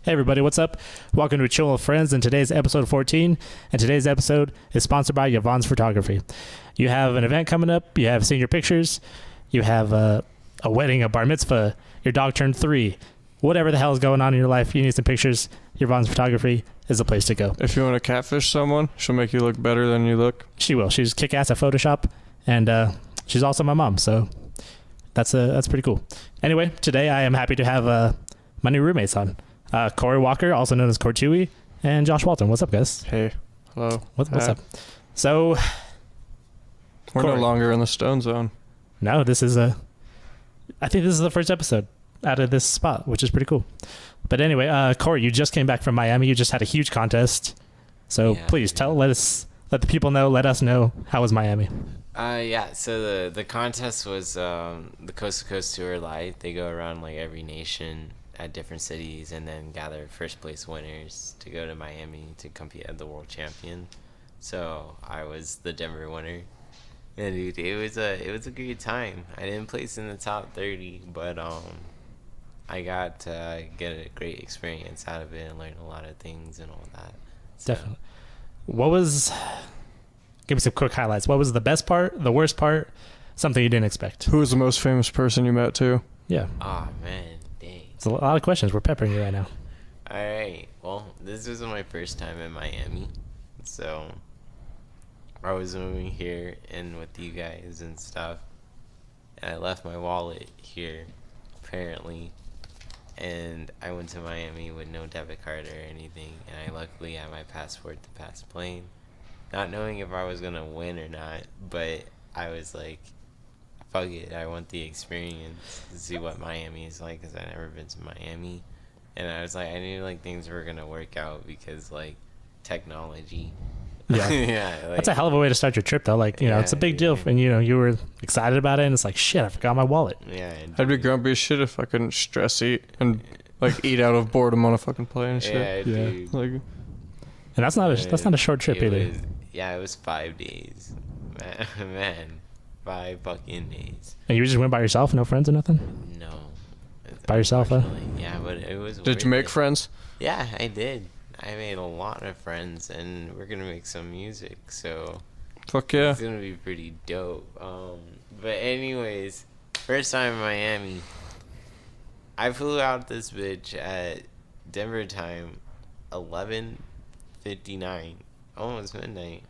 Hey everybody, what's up? Welcome to Chillin with Friends and today's episode 14. And today's episode is sponsored by Yvonne's Photography. You have an event coming up, you have senior pictures, you have a wedding, a bar mitzvah, your dog turned 3. Whatever the hell is going on in your life, you need some pictures, Yvonne's Photography is the place to go. If you want to catfish someone, she'll make you look better than you look. She will. She's kick-ass at Photoshop, and she's also my mom, so that's pretty cool. Anyway, today I am happy to have my new roommates on. Corey Walker, also known as Cortui, and Josh Walton. What's up, guys? Hey. Hello. What's up? So, we're Corey. no longer in the Stone Zone. No, I think this is the first episode out of this spot, which is pretty cool. But anyway, Corey, you just came back from Miami. You just had a huge contest. So please let the people know, let us know, how was Miami? So the contest was the Coast to Coast Tour Light. They go around like every nation at different cities and then gather first place winners to go to Miami to compete at the World Champion. So I was the Denver winner. And dude, it was a great time. I didn't place in the top 30, but I got to get a great experience out of it and learn a lot of things and all that. So. Definitely. Give me some quick highlights. What was the best part, the worst part, something you didn't expect? Who was the most famous person you met, too? Yeah. Oh, man. Dang. It's a lot of questions. We're peppering you right now. All right. Well, this was my first time in Miami. So I was moving here and with you guys and stuff. And I left my wallet here, apparently. And I went to Miami with no debit card or anything. And I luckily had my passport to pass plane. Not knowing if I was going to win or not. But I was like, fuck it. I want the experience to see what Miami is like because I've never been to Miami. And I was like, I knew like things were going to work out because like technology. Yeah. Yeah, that's a hell of a way to start your trip, though. Like, it's a big deal. And, you were excited about it. And it's like, shit, I forgot my wallet. Yeah. I'd be grumpy as shit if I couldn't stress eat and, like, eat out of boredom on a fucking plane and shit. Yeah, dude. Like, and that's not a short trip either. It was 5 days. Man, 5 fucking days. And you just went by yourself? No friends or nothing? No. By yourself, huh? Yeah, but it was did you make friends? Yeah, I did. I made a lot of friends, and we're gonna make some music, so Fuck yeah. it's gonna be pretty dope. But anyways, first time in Miami, I flew out this bitch at Denver time, 11:59, almost midnight.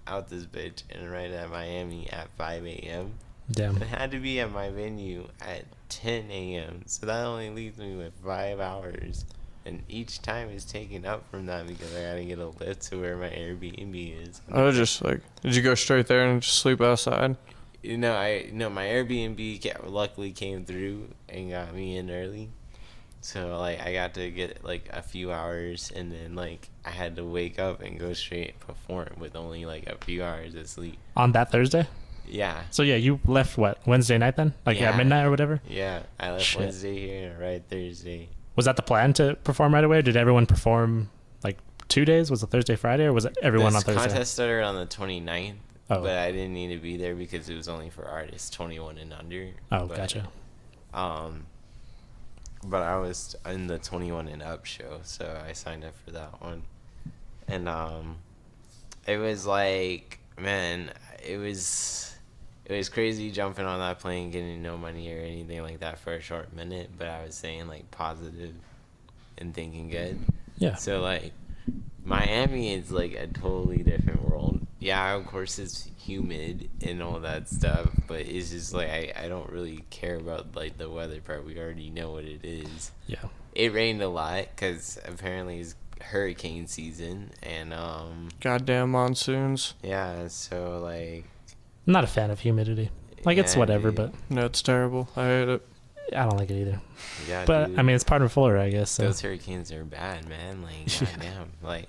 Out this bitch and right at Miami at 5 a.m. Damn. I had to be at my venue at 10 a.m. So that only leaves me with 5 hours. And each time is taken up from that because I gotta get a lift to where my Airbnb is. I was just like, did you go straight there and just sleep outside? My Airbnb luckily came through and got me in early. So like I got to get like a few hours and then like I had to wake up and go straight and perform with only like a few hours of sleep. On that Thursday? Yeah. So yeah, you left Wednesday night then? Like at midnight or whatever? Yeah. I left Shit. Wednesday here and arrived Thursday. Was that the plan to perform right away? Or did everyone perform like 2 days? Was it Thursday, Friday, or was it everyone on Thursday? The contest started on the 29th, but I didn't need to be there because it was only for artists 21 and under. Gotcha. But I was in the 21 and up show, so I signed up for that one. And it was like, man, it was crazy jumping on that plane, getting no money or anything like that for a short minute, but I was saying like positive and thinking good. Yeah. So like Miami is like a totally different world. Yeah, of course it's humid and all that stuff, but it's just like I don't really care about like the weather part. We already know what it is. Yeah. It rained a lot because apparently it's hurricane season and Goddamn monsoons. yeah, so like I'm not a fan of humidity. Like, it's whatever, dude. but No, it's terrible. I hate it. I don't like it either. Yeah, But, dude, I mean, it's part of Florida, I guess. So. those hurricanes are bad, man. Like, goddamn, like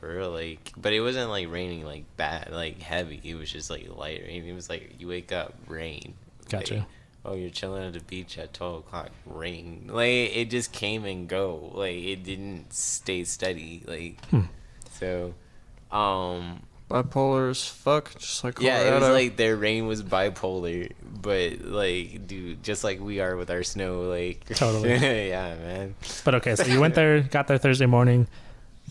for real, like. But it wasn't like raining like bad, like heavy. It was just like light rain. It was like you wake up, rain. Gotcha. Like, oh, you're chilling at the beach at 12 o'clock, rain. Like it just came and go. Like it didn't stay steady. Like so, bipolar as fuck, just like Yeah, Colorado. it was like their rain was bipolar, but like, dude, just like we are with our snow, like Totally. yeah, man. But okay, so you went there, got there Thursday morning,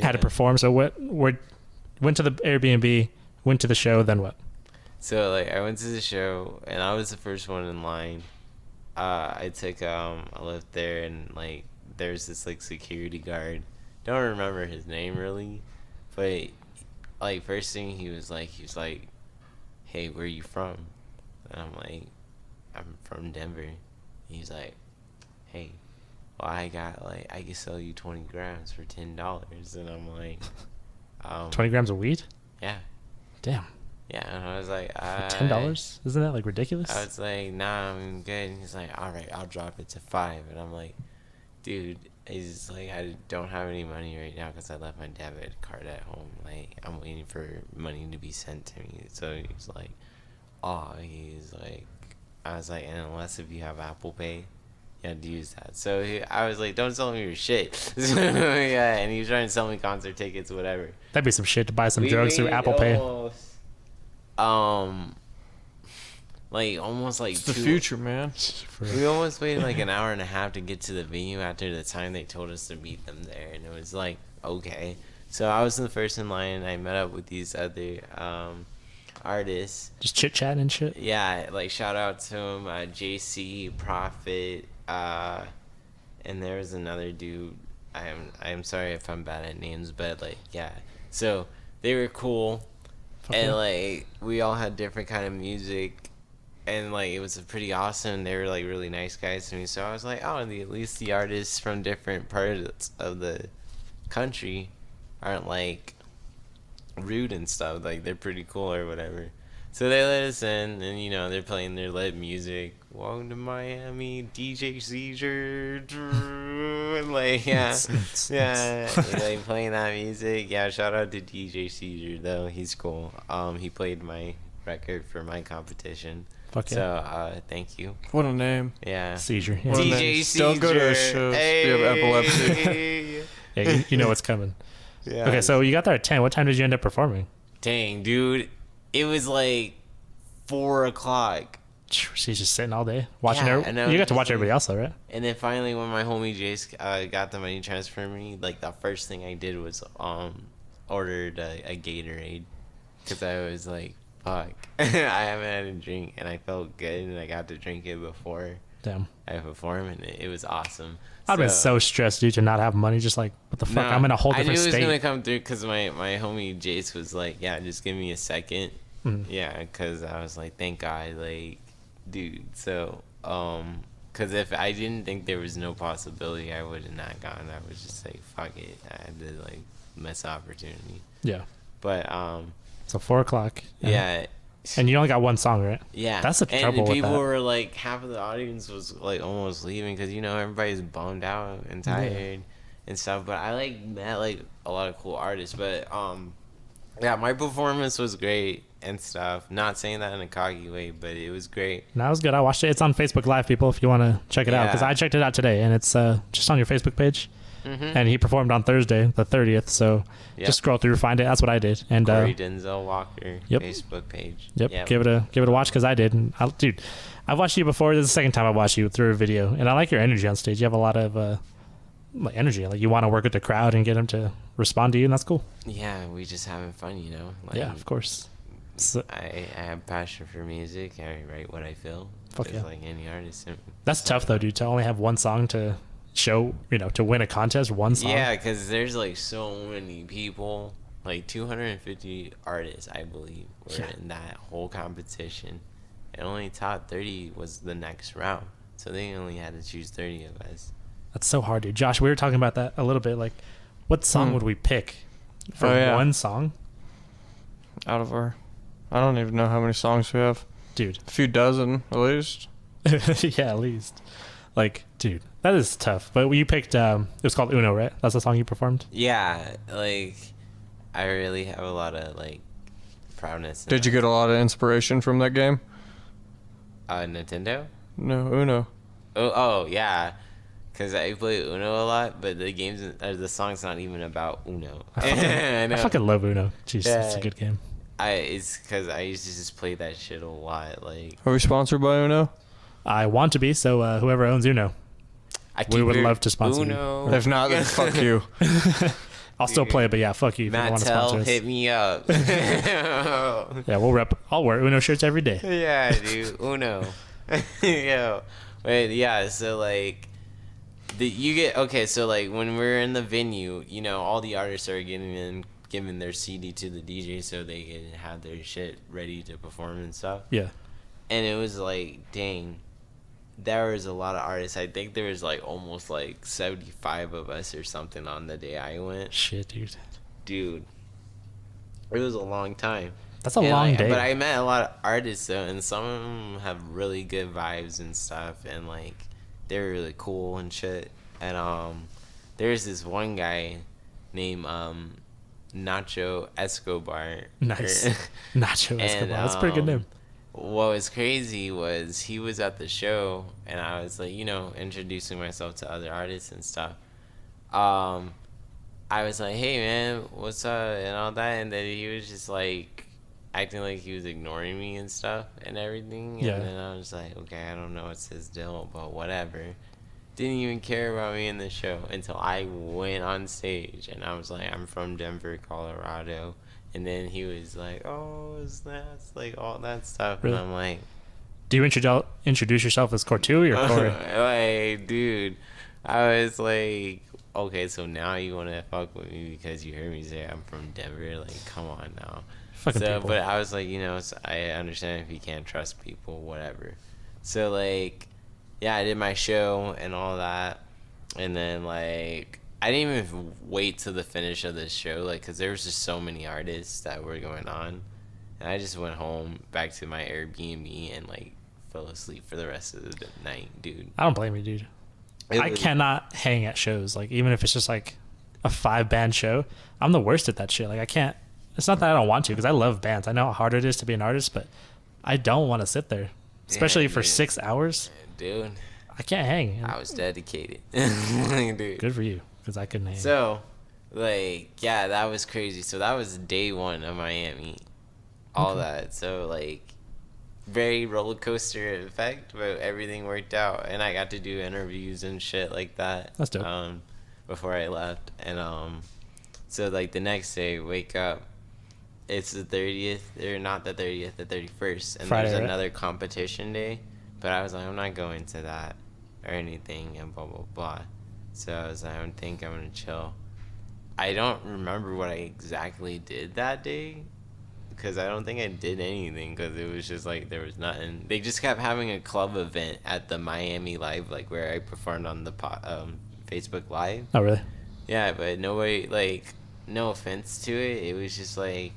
had to Yeah. perform. So went to the Airbnb, went to the show, then what? So like, I went to the show and I was the first one in line. I took a lift there and like there's this like security guard. Don't remember his name really, but like first thing he was like, hey, where you from? And I'm like, I'm from Denver. He's like, hey, well, I can sell you 20 grams for $10. And I'm like, 20 grams of weed? yeah. Damn. Yeah, and I was like, For $10? Isn't that like ridiculous? I was like, nah, I'm good. And he's like, all right, I'll drop it to 5. And I'm like, dude, it's like I don't have any money right now because I left my debit card at home. Like, I'm waiting for money to be sent to me. So he's like, oh, I was like, and unless if you have Apple Pay, you have to use that. So I was like, don't sell me your shit. Yeah, and he was trying to sell me concert tickets, whatever. That'd be some shit to buy some drugs through Apple Pay. Like almost like It's the future, man. we almost waited like an hour and a half to get to the venue after the time they told us to meet them there, and it was like, okay. So I was the first in line, and I met up with these other artists. Just chit chatting and shit. Yeah, like shout out to him, JC, Prophet, and there was another dude. I'm sorry if I'm bad at names, but like yeah. So they were cool, and like we all had different kind of music. And like it was pretty awesome. They were like really nice guys to me. So I was like, oh, at least the artists from different parts of the country aren't like rude and stuff. Like they're pretty cool or whatever. So they let us in, and you know they're playing their lit music. Welcome to Miami, DJ Seizure, and like yeah, like playing that music. Yeah, shout out to DJ Seizure though. He's cool. He played my record for my competition. Fuck yeah. So, thank you. What a name. Yeah. Seizure. Yeah. What a DJ name. Seizure. Don't go to his shows if you have epilepsy. Yeah, you know what's coming. Yeah. Okay, so you got there at 10. What time did you end up performing? Dang, dude. It was like 4 o'clock. She's just sitting all day watching Yeah, her. and I You was got to just watch like- everybody else, though, right? And then finally, when my homie Jace got the money transfer me, like the first thing I did was ordered a Gatorade. Because I was like, fuck. I haven't had a drink, and I felt good, and I got to drink it before Damn. I performed, and it was awesome. I'd been so stressed, dude, to not have money. Just like, what the fuck? I'm in a whole I knew different it was state. gonna come through because my homie Jace was like, yeah, just give me a second. Yeah, because I was like, thank God, like, dude. So, because if I didn't think there was no possibility, I would have not gone. I would just say, fuck it. I had to like miss the opportunity. Yeah. But So 4 o'clock. yeah. And you only got one song, right? Yeah, That's the trouble and with people that. were like, half of the audience was like almost leaving because you know everybody's bummed out and tired and stuff. But I like met like a lot of cool artists. But yeah, my performance was great and stuff. Not saying that in a cocky way, but it was great. No, it was good. I watched it. It's on Facebook Live, people, if you want to check it out. Because Yeah. I checked it out today, and it's just on your Facebook page. Mm-hmm. And he performed on Thursday, the 30th. So Yep. just scroll through, find it. That's what I did. And Corey Denzel Walker yep. Facebook page. Yep, give it a watch because I did. And dude, I've watched you before. This is the second time I watched you through a video, and I like your energy on stage. You have a lot of like energy. Like you want to work with the crowd and get them to respond to you, and that's cool. Yeah, we just having fun, you know. Like, Yeah, of course. So, I have passion for music. I write what I feel. Fuck just yeah. like any artist. that's tough though, dude. To only have one song to show, to win a contest, one song. Yeah, because there's like so many people, like 250 artists, I believe, were in that whole competition, and only top 30 was the next round. So they only had to choose 30 of us. That's so hard, dude. Josh, we were talking about that a little bit. Like, what song would we pick for one song? Out of our, I don't even know how many songs we have. Dude. A few dozen, at least. Yeah, at least. Like, dude, that is tough. But you picked, it was called Uno, right? That's the song you performed? Yeah, like, I really have a lot of, like, proudness. Did you get a lot of inspiration from that game? Nintendo? No, Uno. Oh yeah. Because I play Uno a lot, but the song's not even about Uno. I I fucking love Uno. Jeez, it's a Yeah. good game. It's because I used to just play that shit a lot. Like, Are we sponsored by Uno? I want to be, so whoever owns Uno, I we would keep love to sponsor you. Uno. If not, then fuck you. I'll still play it, but yeah, fuck you if you don't want to sponsor Mattel, us. hit me up. Yeah, I'll wear Uno shirts every day. Yeah, dude, Uno. Yo, wait, yeah. So like, you get okay. So like, when we're in the venue, you know, all the artists are giving their CD to the DJ so they can have their shit ready to perform and stuff. Yeah. And it was like, dang, there was a lot of artists. I think there was like almost like 75 of us or something on the day I went. Shit, dude. Dude, it was a long time. That's a long day. But I met a lot of artists though, and some of them have really good vibes and stuff, and like they're really cool and shit. And there's this one guy named Nacho Escobar. Nice. Nacho Escobar. That's a pretty good name. What was crazy was he was at the show, and I was like, you know, introducing myself to other artists and stuff. I was like, hey man, what's up, and all that, and then he was just like acting like he was ignoring me and stuff and everything. Yeah. And then I was like, okay, I don't know what's his deal, but whatever. Didn't even care about me in the show until I went on stage, and I was like, I'm from Denver, Colorado. And then he was like, oh, that's like all that stuff. Really? And I'm like, Do you introduce yourself as Cortui or Corey? like, dude, I was like, okay, so now you want to fuck with me because you heard me say I'm from Denver? Like, come on now. Fucking people. But I was like, you know, I understand if you can't trust people, whatever. So, like, yeah, I did my show and all that. And then, like, I didn't even wait till the finish of the show, like, because there was just so many artists that were going on. And I just went home, back to my Airbnb, and, like, fell asleep for the rest of the night, dude. I don't blame you, dude. I cannot hang at shows. Like, even if it's just, like, a 5-band show, I'm the worst at that shit. Like, I can't. It's not that I don't want to, because I love bands. I know how hard it is to be an artist, but I don't want to sit there, especially for 6 hours. Dude. I can't hang. I was dedicated. Dude. Good for you, because I couldn't hang. So, like, yeah, that was crazy. So that was day one of Miami. All that. So, like, very roller coaster effect, but everything worked out. And I got to do interviews and shit like that. That's dope. Before I left. And, so, like, the next day, wake up. It's the 30th, or not the 30th, the 31st. And Friday, there's right? another competition day. But I was like, I'm not going to that or anything, and blah, blah, blah. So I was like, I think I'm going to chill. I don't remember what I exactly did that day, because I don't think I did anything, because it was just like there was nothing. They just kept having a club event at the Miami Live, like where I performed on the Facebook Live. Oh, really? Yeah, but nobody, like, no offense to it, it was just like,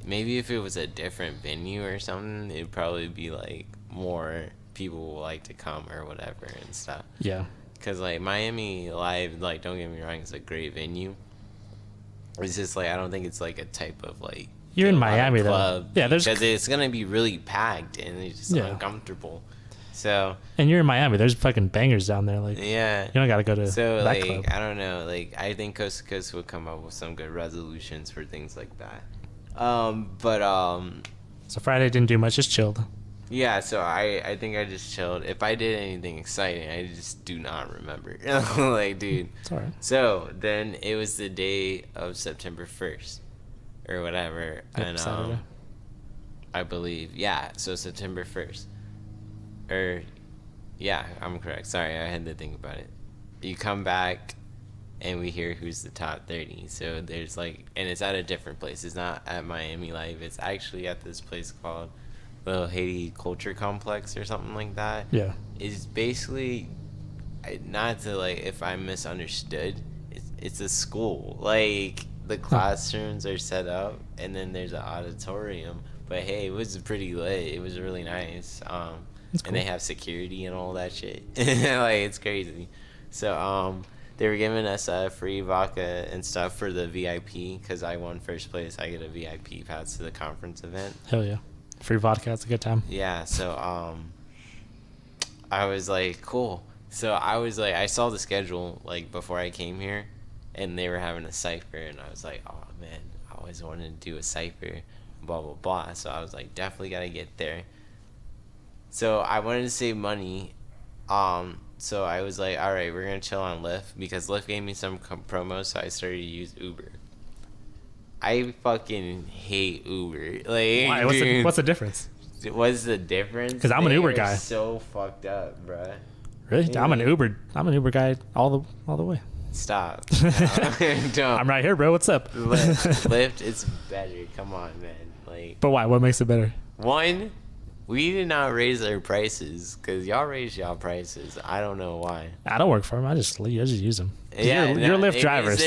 maybe if it was a different venue or something, it'd probably be like more people would like to come or whatever and stuff. Yeah. Because, like, Miami Live, like, don't get me wrong, it's a great venue. It's just, like, I don't think it's, like, a type of, like... You're in Miami, club, though. Yeah, there's... Because it's going to be really packed, and it's just uncomfortable. So... And you're in Miami. There's fucking bangers down there. Like, yeah. You don't got to go to so, that like, club. I don't know. Like, I think Coast to Coast will come up with some good resolutions for things like that. So Friday didn't do much, just chilled. Yeah, so I think I just chilled. If I did anything exciting, I just do not remember. Like, dude. It's alright. So then it was the day of September 1st or whatever. Yep, and Saturday. I believe, yeah, so September 1st. Or, yeah, I'm correct. Sorry, I had to think about it. You come back and we hear who's the top 30. So there's like, and it's at a different place. It's not at Miami Live. It's actually at this place called Little Haiti Culture Complex or something like that. Yeah. It's basically, not to, like, if I misunderstood, it's a school. Like, the classrooms are set up, and then there's an auditorium. But hey, it was pretty lit. It was really nice. That's cool. And they have security and all that shit. Like, it's crazy. So, they were giving us free vodka and stuff for the VIP, because I won first place. I get a VIP pass to the conference event. Hell yeah. Free vodka, it's a good time. Yeah, so I was like, cool. So I was like, I saw the schedule like before I came here, and they were having a cipher, and I was like, oh man, I always wanted to do a cipher. blah blah blah. So I was like, definitely gotta get there. So I wanted to save money. So I was like, all right, we're gonna chill on Lyft because Lyft gave me some promos, so I started to use Uber. I fucking hate Uber. Like, Why? dude, What's the difference? what's the difference? Because I'm an Uber guy. So fucked up, bruh. Really? I'm an Uber guy all the way. Stop. No, don't. I'm right here, bro. What's up? Lyft, it's better. Come on, man. Like, But why? What makes it better? one, we did not raise our prices because y'all raised y'all prices. I don't know why. I don't work for them. I just use them. Yeah, you're Lyft they drivers.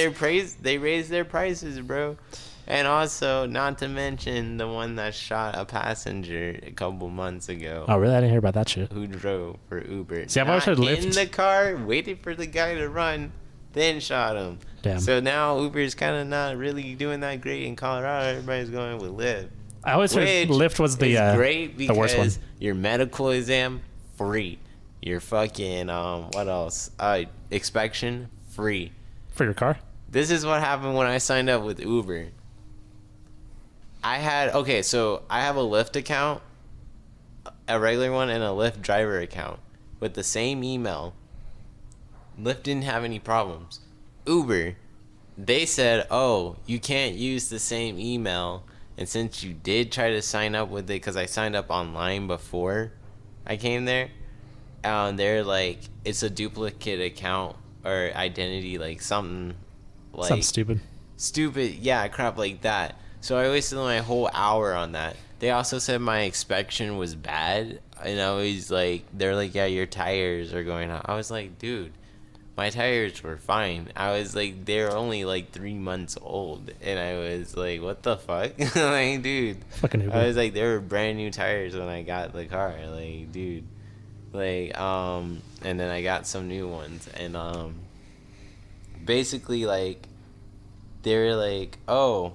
They raised their prices, bro. And also, not to mention the one that shot a passenger a couple months ago. Oh, really? I didn't hear about that shit. Who drove for Uber? See, I've always heard Lyft. In the car, waited for the guy to run, then shot him. Damn. So now Uber's kind of not really doing that great in Colorado. Everybody's going with Lyft. I always heard Lyft was the great the worst one. because your medical exam free, your fucking what else? Inspection free. For your car? This is what happened when I signed up with Uber. I have a Lyft account, a regular one, and a Lyft driver account with the same email. Lyft didn't have any problems. Uber, they said, oh, you can't use the same email. And since you did try to sign up with it, because I signed up online before I came there, they're like, it's a duplicate account or identity, like something like... Something stupid. Yeah, crap like that. So I wasted my whole hour on that. They also said my inspection was bad. And I was like, they're like, yeah, your tires are going out. I was like, dude, my tires were fine. I was like, they're only like 3 months old. And I was like, what the fuck? Like, dude. Fucking Uber. I was like, they were brand new tires when I got the car. Like, dude. Like, and then I got some new ones. And, basically, like, they were like, oh,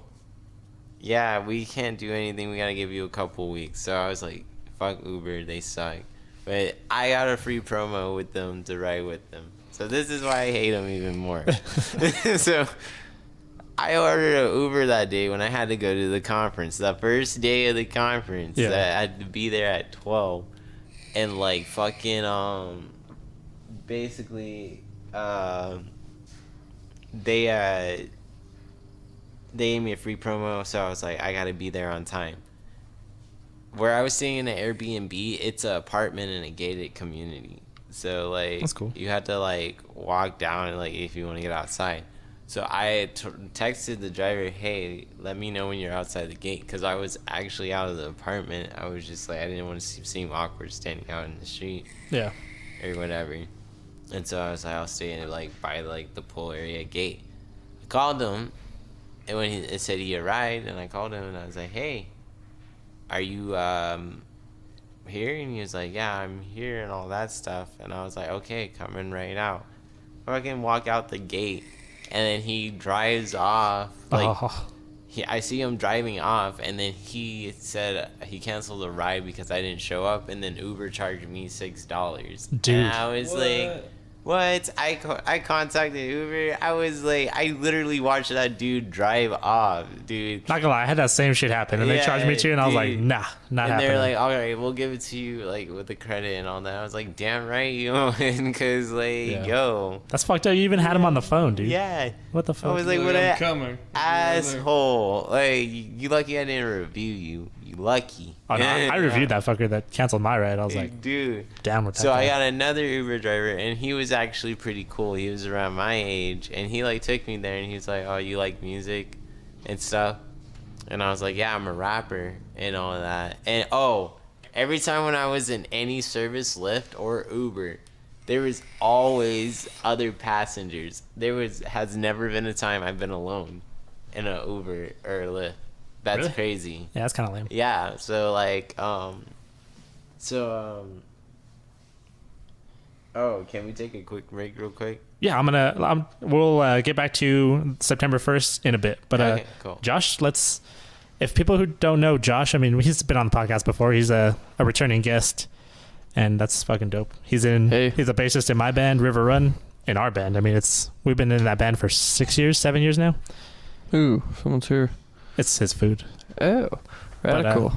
yeah, we can't do anything. We gotta give you a couple weeks. So I was like, fuck Uber, they suck. But I got a free promo with them to ride with them. So this is why I hate them even more. So I ordered an Uber that day when I had to go to the conference. The first day of the conference. Yeah. I had to be there at 12. And like fucking basically they gave me a free promo, so I was like, I gotta be there on time. Where I was staying in an Airbnb, it's an apartment in a gated community. So like, that's cool. You had to like walk down and like if you want to get outside. So I texted the driver, hey, let me know when you're outside the gate, because I was actually out of the apartment. I was just like, I didn't want to seem awkward standing out in the street. Yeah. Or whatever. And so I was like, I'll stay in like by like the pool area gate. I called him. And when it said he arrived, and I called him, and I was like, hey, are you here? And he was like, yeah, I'm here, and all that stuff. And I was like, okay, coming right out. Fucking walk out the gate, and then he drives off. Like, I see him driving off, and then he said he canceled the ride because I didn't show up, and then Uber charged me $6. Dude. And I was like... What? I contacted Uber. I was like, I literally watched that dude drive off, dude. Not gonna lie, I had that same shit happen, and they charged me too, and I was like, nah, not happening. And they're like, all right, we'll give it to you like with the credit and all that. I was like, damn right, you know, because like, yo, that's fucked up. You even had him on the phone, dude. Yeah. What the fuck? I was like, what an asshole. Like, you lucky I didn't review you. You lucky. Oh, no, I reviewed that fucker that canceled my ride. I was like, dude, down with that. So guy. I got another Uber driver, and he was actually pretty cool. He was around my age, and he like took me there, and he was like, oh, you like music and stuff? And I was like, yeah, I'm a rapper and all of that. And every time when I was in any service, Lyft or Uber, there was always other passengers. Has never been a time I've been alone in an Uber or a Lyft. That's really? crazy. Yeah, that's kind of lame. Yeah, so like, can we take a quick break real quick? Yeah, we'll get back to September 1st in a bit. But okay, cool. Josh, if people who don't know Josh, I mean, he's been on the podcast before. He's a returning guest, and that's fucking dope. He's a bassist in my band, River Run, in our band. I mean, we've been in that band for 7 years now. Ooh, someone's here. It's his food. Oh. Radical.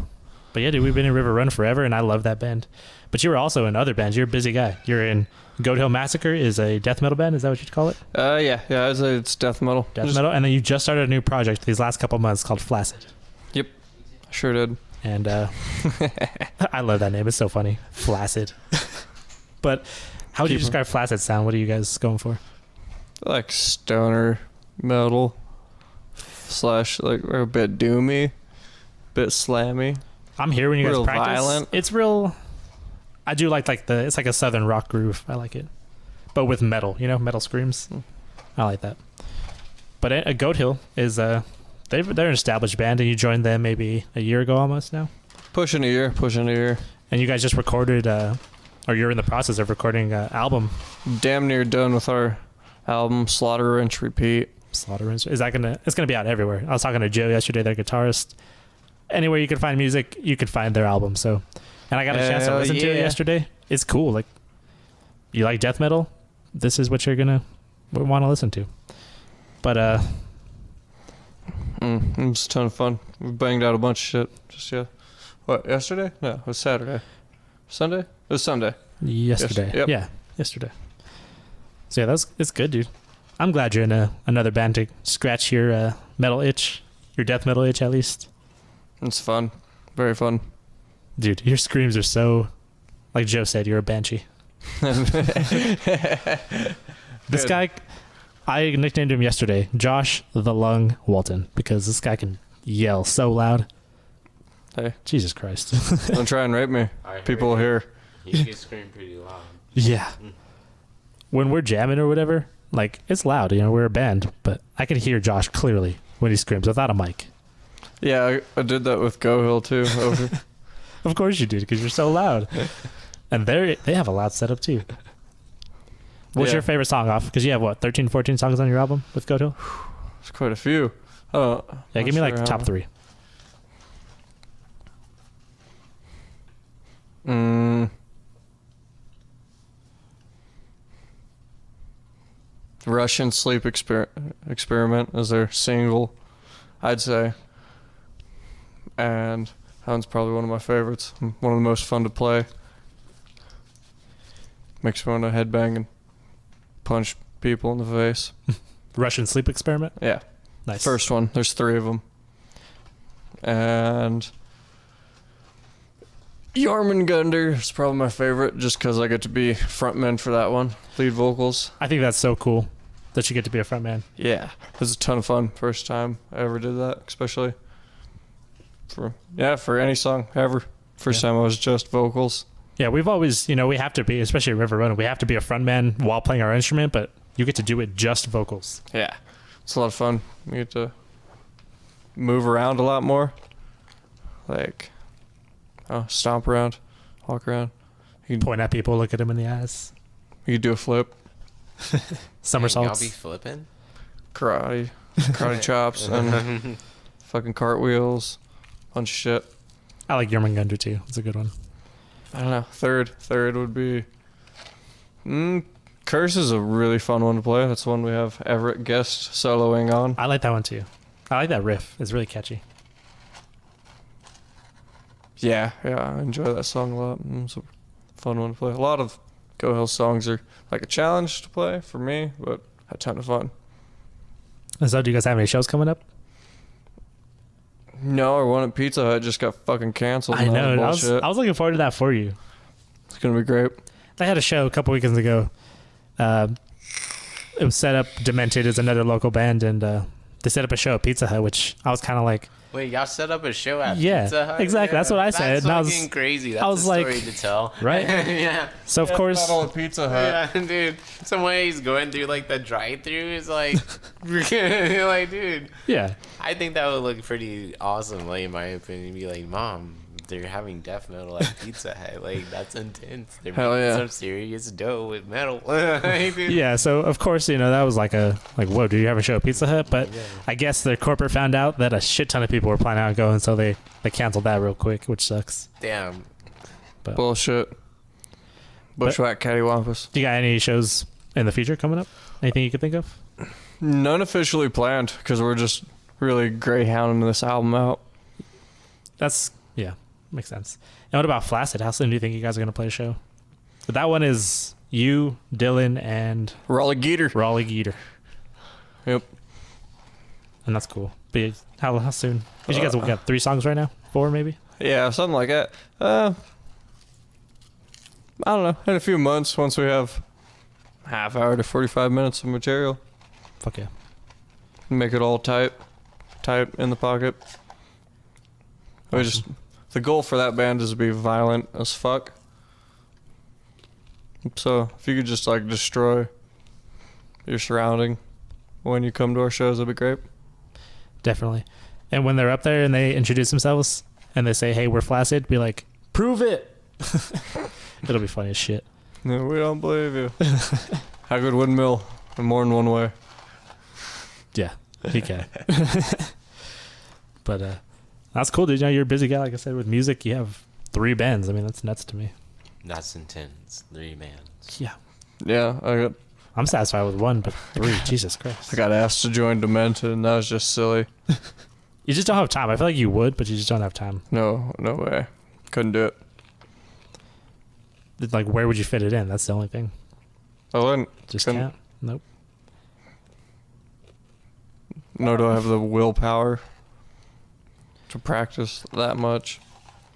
But yeah, dude, we've been in River Run forever, and I love that band. But you were also in other bands. You're a busy guy. You're in Goat Hill Massacre is a death metal band. Is that what you'd call it? Yeah. I'd say it's death metal. Death metal. And then you just started a new project these last couple months called Flaccid. Yep. Sure did. And I love that name. It's so funny. Flaccid. But how would you describe Flaccid sound? What are you guys going for? Like stoner metal / like a bit doomy, bit slammy. I'm here when you guys Real practice. violent. It's real. I do like it's like a southern rock groove. I like it, but with metal. Metal screams. I like that. But a Goat Hill is they're an established band, and you joined them maybe a year ago almost now. Pushing a year. And you guys just recorded, or you're in the process of recording an album. Damn near done with our album, Slaughter Wrench Repeat. Slaughter Wrench. It's gonna be out everywhere. I was talking to Joe yesterday, their guitarist. Anywhere you can find music, you could find their album. So, and I got a chance to listen to it yesterday. It's cool. Like, you like death metal? This is what you're gonna want to listen to. But it was a ton of fun. We banged out a bunch of shit. What, yesterday? No, it was Saturday. Sunday? It was Sunday. Yesterday. Yep. Yeah, yesterday. So yeah, it's good, dude. I'm glad you're in another band to scratch your metal itch, your death metal itch at least. It's fun. Very fun. Dude, your screams are so, like Joe said, you're a banshee. This guy, I nicknamed him yesterday, Josh the Lung Walton, because this guy can yell so loud. Hey. Jesus Christ. Don't try and rape me. People will hear. He can scream pretty loud. Yeah. When we're jamming or whatever, like, it's loud, we're a band, but I can hear Josh clearly when he screams without a mic. Yeah, I did that with Go Hill too. Of course you did, because you're so loud. And they have a loud setup too. What's your favorite song off? Because you have, 13, 14 songs on your album with Goat Hill? There's quite a few. Yeah, give me like top 3. Russian Sleep Experiment is their single, I'd say. And that one's probably one of my favorites. One of the most fun to play. Makes me want to headbang and punch people in the face. Russian Sleep Experiment? Yeah. Nice. First one. There's 3 of them. And Jormungandr is probably my favorite, just because I get to be frontman for that one. Lead vocals. I think that's so cool that you get to be a frontman. Yeah. It was a ton of fun. First time I ever did that, especially for any song ever. First time I was just vocals. Yeah, we've always, we have to be, especially at River Run, we have to be a frontman while playing our instrument, but you get to do it just vocals. Yeah. It's a lot of fun. You get to move around a lot more. Like, stomp around, walk around. You can point at people, look at them in the eyes. You can do a flip. Somersaults. Y'all be flipping? Karate chops, and fucking cartwheels, bunch of shit. I like Jormungandr too. It's a good one. I don't know. Third would be Curse is a really fun one to play. That's the one we have Everett guest soloing on. I like that one too. I like that riff. It's really catchy. Yeah, I enjoy that song a lot. It's a fun one to play. A lot of Go Hill songs are like a challenge to play for me, but a ton of fun. And so, do you guys have any shows coming up? No, our one at Pizza Hut just got fucking canceled. I know. I was looking forward to that for you. It's gonna be great. They had a show a couple weekends ago. It was set up. Demented is another local band, and they set up a show at Pizza Hut, which I was kind of like, wait, y'all set up a show at Pizza Hut? Exactly. That's what I said. That's fucking crazy. That's I was a story like, to tell. Right? Yeah. So, of course. Not all at Pizza Hut. Yeah, dude. Some way he's going through, like, the drive-thru is, like, like, dude. Yeah. I think that would look pretty awesome, like, in my opinion. Be like, Mom, they're having death metal at Pizza Hut. Like, that's intense. They're Hell making yeah. some serious dough with metal. Yeah, so of course, that was like whoa, do you have a show at Pizza Hut? But I guess the corporate found out that a shit ton of people were planning on going, so they canceled that real quick, which sucks. Damn. But, Bullshit. Bushwhack cattywampus. Do you got any shows in the future coming up? Anything you could think of? None officially planned, because we're just really greyhounding this album out. makes sense. And what about Flaccid? How soon do you think you guys are gonna play a show? But that one is you, Dylan, and Raleigh Geeter. Raleigh Geeter. Yep. And that's cool. But how soon? Because you guys have got 3 songs right now? 4 maybe? Yeah, something like that. I don't know. In a few months, once we have half hour to 45 minutes of material, Fuck yeah. make it all tight in the pocket. The goal for that band is to be violent as fuck. So if you could just like destroy your surrounding when you come to our shows, that'd be great. Definitely. And when they're up there and they introduce themselves and they say, hey, we're Flaccid, be like, prove it. It'll be funny as shit. No, we don't believe you. How good windmill in more than one way. Yeah, he can. But that's cool, dude. You know, you're a busy guy, like I said, with music. You have 3 bands. I mean, that's nuts to me. That's intense. 3 bands. Yeah. Yeah, I'm satisfied with 1, but 3, Jesus Christ. I got asked to join Demented, and that was just silly. You just don't have time. I feel like you would, but you just don't have time. No way. Couldn't do it. Like, where would you fit it in? That's the only thing. I wouldn't. Just Couldn't. can't. Nope. No, do I have the willpower to practice that much?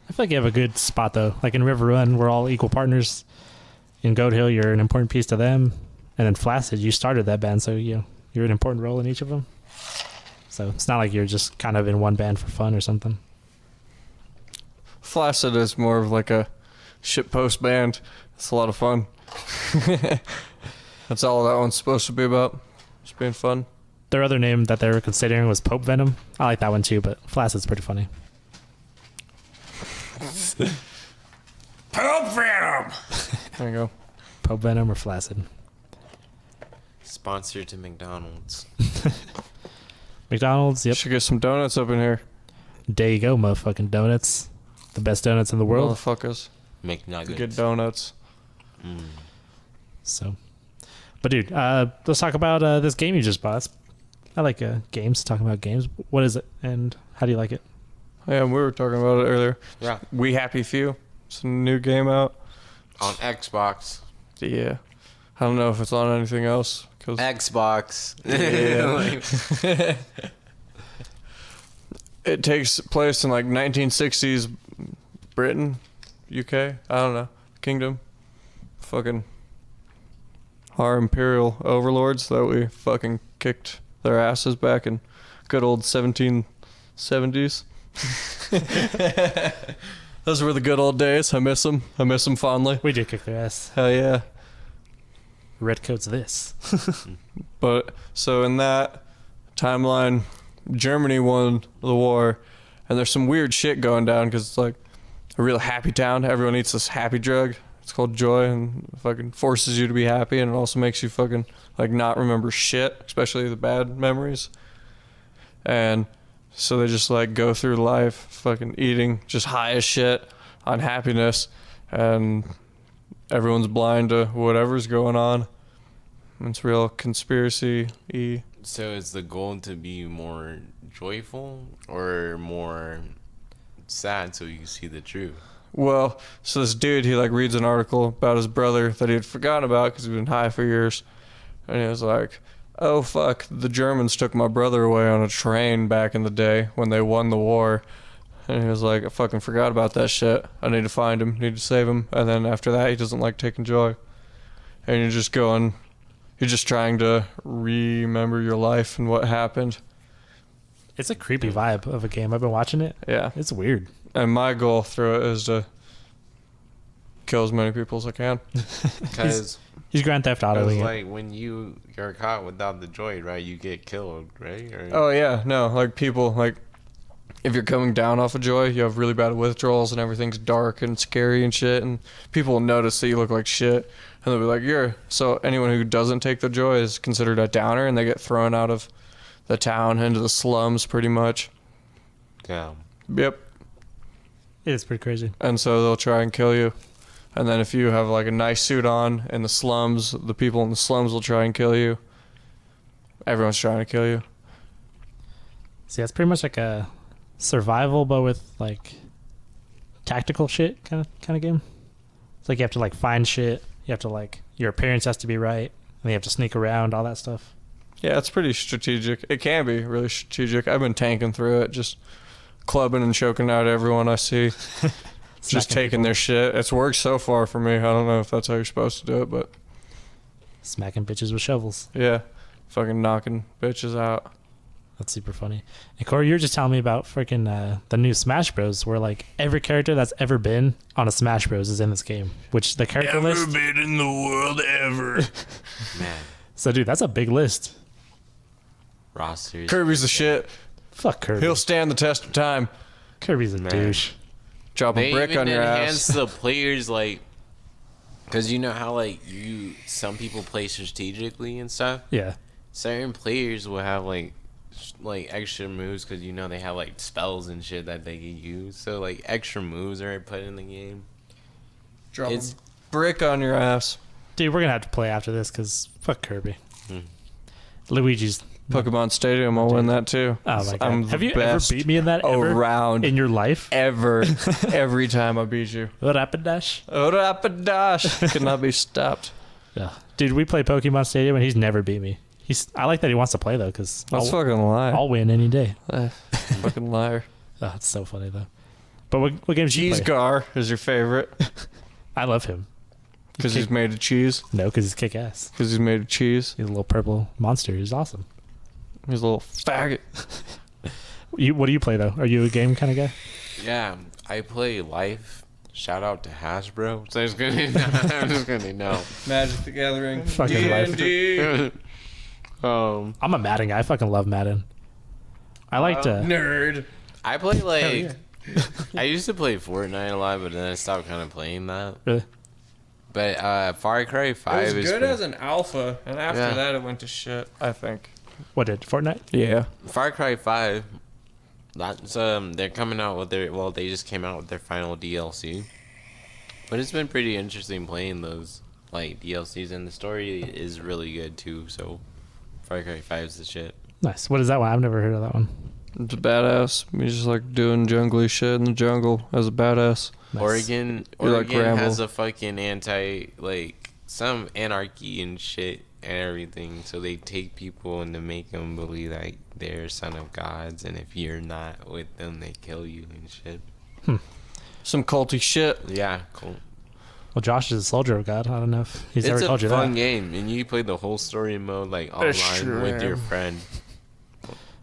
I feel like you have a good spot, though. Like in River Run, we're all equal partners. In Goat Hill, you're an important piece to them. And then Flaccid, you started that band, so you're an important role in each of them. So it's not like you're just kind of in one band for fun or something. Flaccid is more of like a shitpost band. It's a lot of fun. That's all that one's supposed to be about. Just being fun. Their other name that they were considering was Pope Venom. I like that one too, but Flaccid's pretty funny. Pope Venom! There you go. Pope Venom or Flaccid. Sponsored to McDonald's. McDonald's, yep. Should get some donuts up in here. There you go, motherfucking donuts. The best donuts in the world. Motherfuckers. McNuggets. Good donuts. So, but dude, let's talk about this game you just bought. I like games. Talking about games. What is it, and how do you like it? Yeah, we were talking about it earlier. Yeah. We Happy Few. It's a new game out. On Xbox. Yeah. I don't know if it's on anything else. Xbox. Yeah. It takes place in like 1960s Britain, UK. I don't know. Kingdom. Fucking our imperial overlords that we fucking kicked their asses back in good old 1770s. Those were the good old days. I miss them. I miss them fondly. We did kick their ass. Hell yeah. Redcoat's this. But so in that timeline, Germany won the war, and there's some weird shit going down because it's like a real happy town. Everyone eats this happy drug. It's called joy, and it fucking forces you to be happy, and it also makes you fucking like not remember shit, especially the bad memories. And so they just like go through life fucking eating just high as shit on happiness, and everyone's blind to whatever's going on. It's real conspiracy-y. So is the goal to be more joyful or more sad so you can see the truth? Well, so this dude, he like reads an article about his brother that he had forgotten about because he'd been high for years. And he was like, oh fuck, the Germans took my brother away on a train back in the day when they won the war. And he was like, I fucking forgot about that shit. I need to find him, need to save him. And then after that, he doesn't like taking joy. And you're just trying to remember your life and what happened. It's a creepy vibe of a game. I've been watching it. Yeah. It's weird. And my goal through it is to kill as many people as I can. Because He's Grand Theft Autoing it. like when you're caught without the joy, right, you get killed, right? Or, Oh, yeah. No, like people, like if you're coming down off of joy, you have really bad withdrawals and everything's dark and scary and shit. And people will notice that you look like shit. And they'll be like, so anyone who doesn't take the joy is considered a downer, and they get thrown out of the town into the slums pretty much. yeah. Yep. It is pretty crazy. And so they'll try and kill you. And then if you have like a nice suit on in the slums, the people in the slums will try and kill you. Everyone's trying to kill you. See, that's pretty much like a survival, but with like tactical shit kind of game. It's like you have to like find shit. You have to like your appearance has to be right, and you have to sneak around, all that stuff. Yeah, it's pretty strategic. It can be really strategic. I've been tanking through it, just clubbing and choking out everyone I see. Just taking their shit. It's worked so far for me. I don't know if that's how you're supposed to do it, but smacking bitches with shovels. yeah, fucking knocking bitches out. That's super funny. And Corey, you were just telling me about freaking the new Smash Bros. Where like every character that's ever been on a Smash Bros. Is in this game. Which the character list. Never been in the world ever. Man, So dude, that's a big list. rosters. Kirby's the shit. Fuck Kirby. He'll stand the test of time. Kirby's a Man. douche. Drop They a brick even on your enhance ass. the players, like, because you know how like some people play strategically and stuff. Yeah. Certain players will have like extra moves because you know they have like spells and shit that they can use. So like extra moves are put in the game. Drop It's- a brick on your ass. Dude, we're gonna have to play after this because fuck Kirby. Hmm. Luigi's. Pokemon Stadium, I'll win that too. Oh my god. I'm the Have you best ever beat me in that ever around in your life? ever. Every time I beat you. Rapidash. Rapidash cannot be stopped. Yeah. Dude, we play Pokemon Stadium and he's never beat me. I like that he wants to play though because That's fucking a lie. I'll win any day. Fucking liar. Oh, it's so funny though. But what games do you Cheese play? Gar is your favorite I love him. because he's made of cheese. No, because he's kick ass. Because he's made of cheese. He's a little purple monster. He's awesome. He's a little faggot. What do you play though? Are you a game kind of guy? Yeah, I play Life. Shout out to Hasbro. So I'm just gonna know. Magic the Gathering. Fucking life. D&D. I'm a Madden guy. I fucking love Madden. I like to. Nerd. I play like yeah. I used to play Fortnite a lot, but then I stopped kind of playing that. Really? But Far Cry 5 It was is good pretty- as an alpha, and after Yeah. that it went to shit, I think. What did Fortnite? Yeah. Far Cry 5. That's they're coming out with they just came out with their final DLC. But it's been pretty interesting playing those like DLCs, and the story is really good too. So Far Cry 5 is the shit. Nice. What is that one? I've never heard of that one. It's a badass. He's just like doing jungly shit in the jungle as a badass. Nice. Oregon You like Rambo. has a fucking some anarchy and shit and everything. So they take people and they make them believe like they're son of gods, and if you're not with them, they kill you and shit. Some culty shit. Yeah, cool. Well, Josh is a soldier of God. I don't know if he's ever It's a told you fun that. game, and you play the whole story mode like online sure with your am. friend.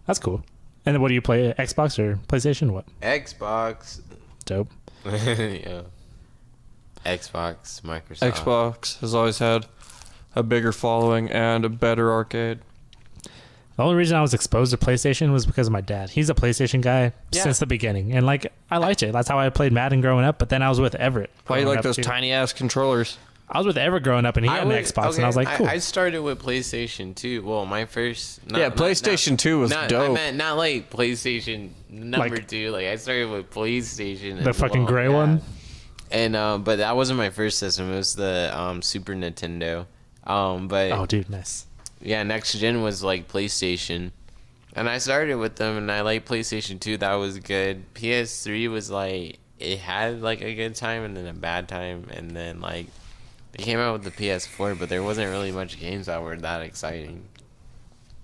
That's cool. And then what do you play? Xbox or PlayStation? What? Xbox. Dope. Yeah. Xbox, Microsoft. Xbox has always had a bigger following and a better arcade. The only reason I was exposed to PlayStation was because of my dad. He's a PlayStation guy Yeah. since the beginning, and like I liked it. That's how I played Madden growing up. But then I was with Everett. Why you growing like up, those too. tiny ass controllers? I was with Everett growing up, and he had an Xbox, and I was like, cool. I started with PlayStation 2. Well, my first. PlayStation 2 was I dope. meant not like PlayStation number Like- 2. Like I started with PlayStation. The as fucking well, gray yeah. one? And but that wasn't my first system. It was the Super Nintendo. But Oh, dude, nice. yeah, next gen was like PlayStation. And I started with them, and I liked PlayStation 2. That was good. PS3 was like, it had like a good time and then a bad time. And then like, they came out with the PS4, but there wasn't really much games that were that exciting.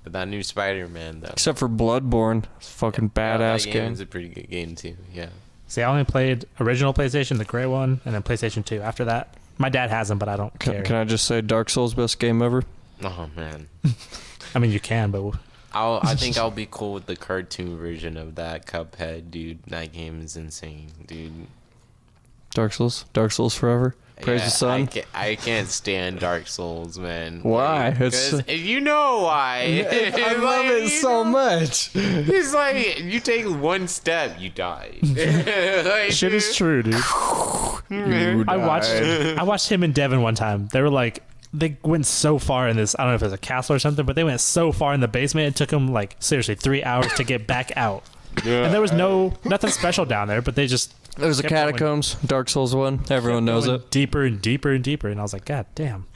But that new Spider-Man, though. Except for Bloodborne. It's a fucking badass that game. It's a pretty good game, too. Yeah. See, I only played original PlayStation, the gray one, and then PlayStation 2. After that, my dad has them, but I don't care. Can I just say Dark Souls best game ever? Oh, man. I mean, you can, but I think I'll be cool with the cartoon version of that Cuphead, dude. That game is insane, dude. Dark Souls forever. Praise the sun. I can't stand Dark Souls, man. Why? Like, It's- 'cause you know why. I love it so much. It's like you take one step, you die. Like, shit is true, dude. I watched him and Devin one time. They were like, they went so far in this. I don't know if it was a castle or something, but they went so far in the basement. It took them like seriously 3 hours to get back out. And there was nothing special down there, but they just There's a kept going. Catacombs, Dark Souls 1. Everyone knows going it. deeper and deeper and deeper. And I was like, God damn.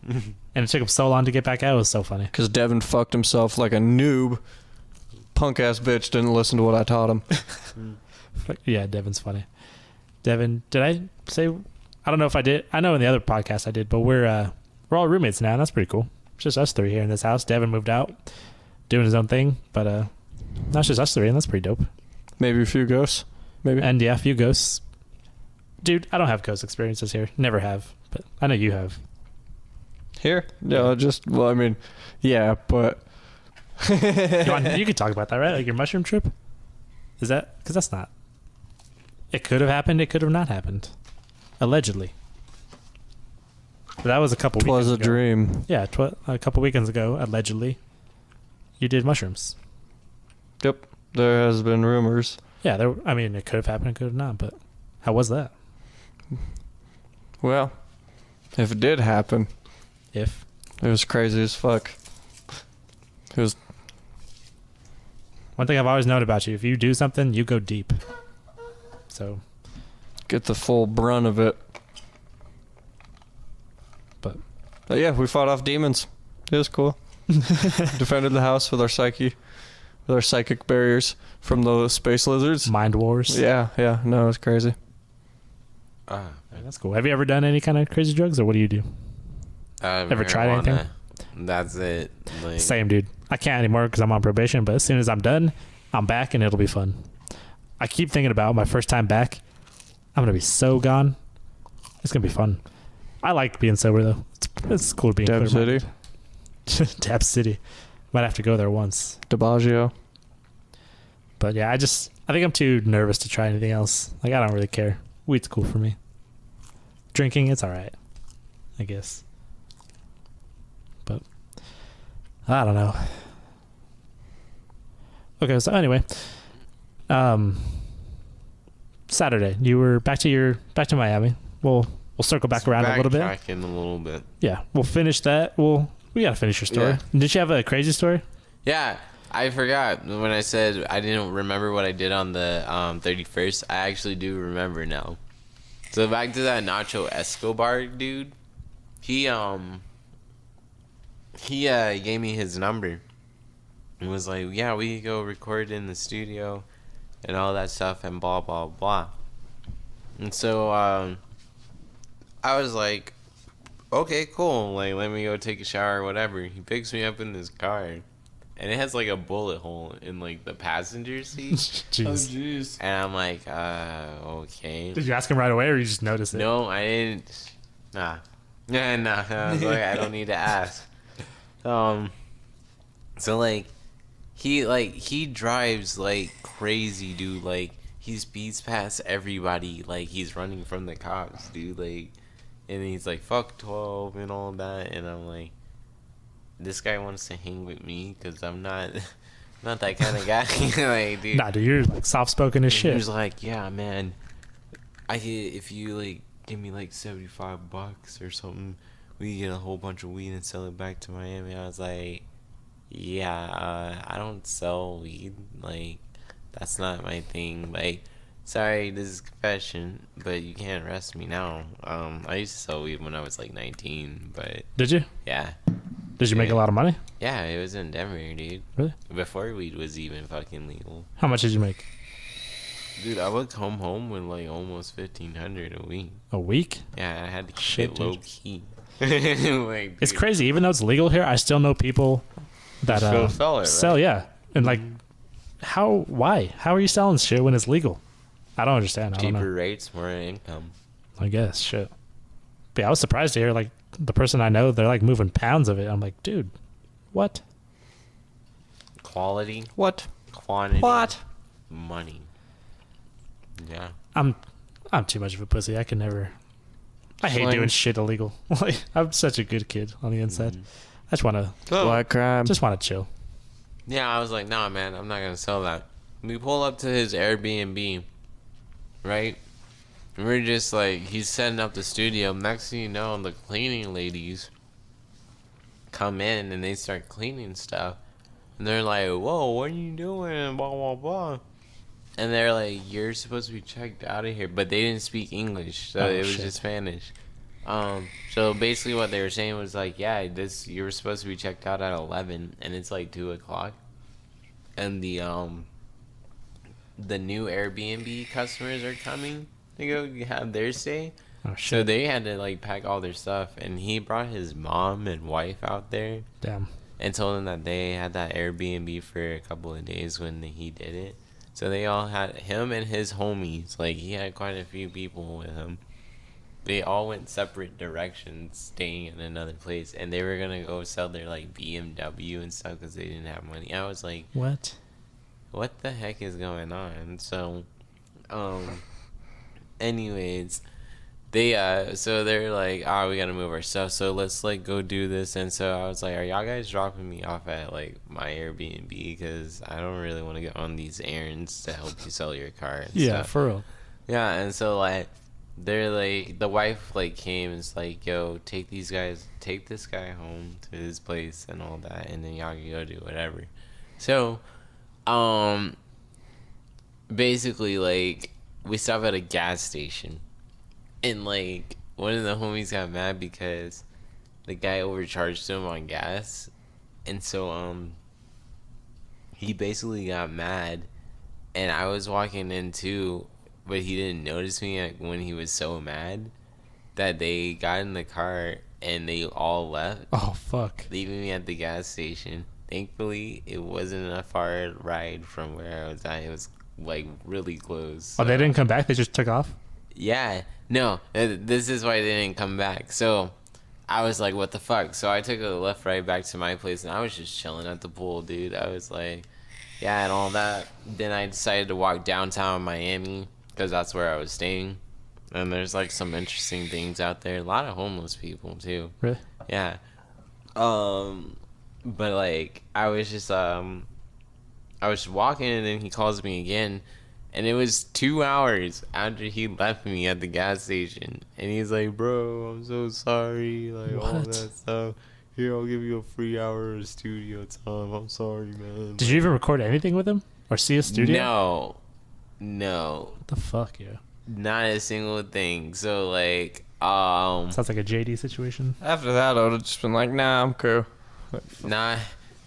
And it took him so long to get back out. It was so funny. Because Devin fucked himself like a noob. punk ass bitch didn't listen to what I taught him. Yeah, Devin's funny. Devin, did I say? I don't know if I did. I know in the other podcast I did, but we're all roommates now, and that's pretty cool. It's just us three here in this house. Devin moved out, doing his own thing, but now it's just us three, and that's pretty dope. Maybe a few ghosts. Maybe. And yeah, a few ghosts. Dude, I don't have ghost experiences here. Never have, but I know you have. Here? No, just, well, I mean, yeah, but. You could talk about that, right? Like your mushroom trip? Is that, because that's not. It could have happened. It could have not happened. Allegedly. But that was a couple weekends ago. Twas a dream. Yeah, a couple weekends ago, allegedly, you did mushrooms. Yep. There has been rumors. Yeah, I mean, it could have happened, it could have not, but how was that? Well, if it did happen, It was crazy as fuck. It was. One thing I've always known about you, if you do something, you go deep. So. Get the full brunt of it. But yeah, we fought off demons. It was cool. Defended the house with our psychic barriers from the space lizards. Mind wars. Yeah. No, it was crazy. Yeah, that's cool. Have you ever done any kind of crazy drugs, or what do you do? Ever tried anything? That's it. Like, Same, dude. I can't anymore because I'm on probation, but as soon as I'm done, I'm back and it'll be fun. I keep thinking about my first time back. I'm going to be so gone. It's going to be fun. I like being sober, though. It's cool being Dab City. Dab City. Might have to go there once. DiBaggio. But yeah, I think I'm too nervous to try anything else. Like, I don't really care. Weed's cool for me. Drinking, it's all right, I guess. But I don't know. Okay, so anyway, Saturday you were back to Miami. We'll circle back around a little bit. Backtracking a little bit. Yeah, we'll finish that. We gotta finish your story. Yeah. Did you have a crazy story? Yeah, I forgot when I said I didn't remember what I did on the 31st. I actually do remember now. So back to that Nacho Escobar dude. He gave me his number and was like, yeah, we could go record in the studio and all that stuff and blah blah blah. And so I was like, okay, cool, like let me go take a shower or whatever. He picks me up in his car and it has like a bullet hole in like the passenger seat. Jeez. Oh, jeez. And I'm like, okay. Did you ask him right away, or you just noticed it? No, I didn't. Nah. Nah. I was like, I don't need to ask. So like, he drives like crazy, dude. Like he speeds past everybody. Like he's running from the cops, dude. Like, and he's like, fuck 12 and all that. And I'm like, this guy wants to hang with me because I'm not that kind of guy. Like, dude. Nah, dude, you're like soft spoken as shit. He was like, yeah, man. If you like give me like $75 or something, we can get a whole bunch of weed and sell it back to Miami. I was like, yeah, I don't sell weed. Like, that's not my thing. Like, sorry, this is confession, but you can't arrest me now. I used to sell weed when I was like 19, but Did you? yeah. Did you make a lot of money? Yeah, it was in Denver, dude. Really? Before weed was even fucking legal. How much did you make? Dude, I would come home with like almost $1,500 a week. A week? Yeah, I had to keep Shit, it low dude. key. Like, It's dude, crazy. Even though it's legal here, I still know people that still sell it, right? sell. Yeah, and like, why? How are you selling shit when it's legal? I don't understand. I don't cheaper know. rates, more income. I guess shit. But yeah, I was surprised to hear like the person I know, they're like moving pounds of it. I'm like, dude, what? Quality, What? quantity, What? money. Yeah. I'm too much of a pussy. I can never. I hate Slang. doing shit illegal. Like, I'm such a good kid on the inside. I just want to Black crime. chill. Yeah, I was like, nah, man, I'm not gonna sell that. We pull up to his Airbnb, right? And we're just like, he's setting up the studio. Next thing you know, the cleaning ladies come in and they start cleaning stuff. And they're like, whoa, what are you doing? Blah, blah, blah. And they're like, you're supposed to be checked out of here. But they didn't speak English, so it was shit. just Spanish. So basically what they were saying was like, yeah, you were supposed to be checked out at 11, and it's like 2 o'clock. and the new Airbnb customers are coming to go have their stay. Oh So shit! they had to like pack all their stuff, and he brought his mom and wife out there Damn. and told them that they had that Airbnb for a couple of days when he did it. So they all had him and his homies. Like he had quite a few people with him. They all went separate directions, staying in another place, and they were gonna go sell their like BMW and stuff because they didn't have money. I was like, What? what the heck is going on? So, anyways, so they're like, oh, we gotta move our stuff, so let's like go do this. And so I was like, are y'all guys dropping me off at like my Airbnb, because I don't really want to get on these errands to help you sell your car and Yeah, stuff. for real. Yeah. And so like they're like, the wife like came and it's like, yo, take this guy home to his place and all that, and then y'all can go do whatever. So basically like we stop at a gas station, and like one of the homies got mad because the guy overcharged him on gas, and so he basically got mad, and I was walking in too, but he didn't notice me when he was so mad that they got in the car and they all left, Oh fuck! leaving me at the gas station. Thankfully, it wasn't a far ride from where I was at. It was like really close. Oh, they didn't come back. They just took off. Yeah, no, this is why they didn't come back. So I was like, what the fuck? So I took a left right back to my place, and I was just chilling at the pool, dude. I was like, yeah, and all that. Then I decided to walk downtown Miami because that's where I was staying. And there's like some interesting things out there. A lot of homeless people too. Really? Yeah. But like I was just walking, and then he calls me again, and it was 2 hours after he left me at the gas station, and he's like, bro, I'm so sorry, like all What? that stuff. Here, I'll give you a free hour of studio time. I'm sorry, man. Did you even record anything with him or see his studio? No, What the fuck, yeah? not a single thing. So like, Sounds like a JD situation. After that, I would have just been like, nah, I'm cool. nah,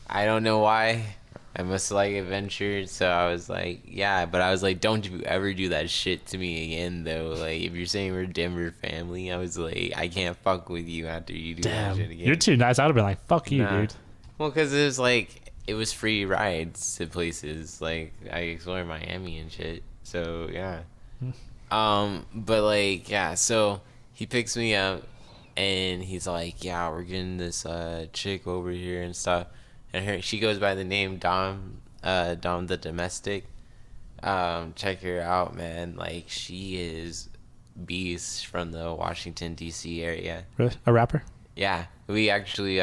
I don't know why. I must like adventure, so I was like, yeah, but I was like, don't you ever do that shit to me again, though. Like, if you're saying we're Denver family, I was like, I can't fuck with you after you do that Damn, shit again. you're too nice. I would have been like, fuck you, Nah. dude. Well, because it was like, it was free rides to places. Like, I explored Miami and shit. So, yeah. But like, yeah, so he picks me up, and he's like, yeah, we're getting this chick over here and stuff. And she goes by the name Dom the Domestic. Check her out, man. Like, she is beast from the Washington D.C. area. Really? A rapper? Yeah, we actually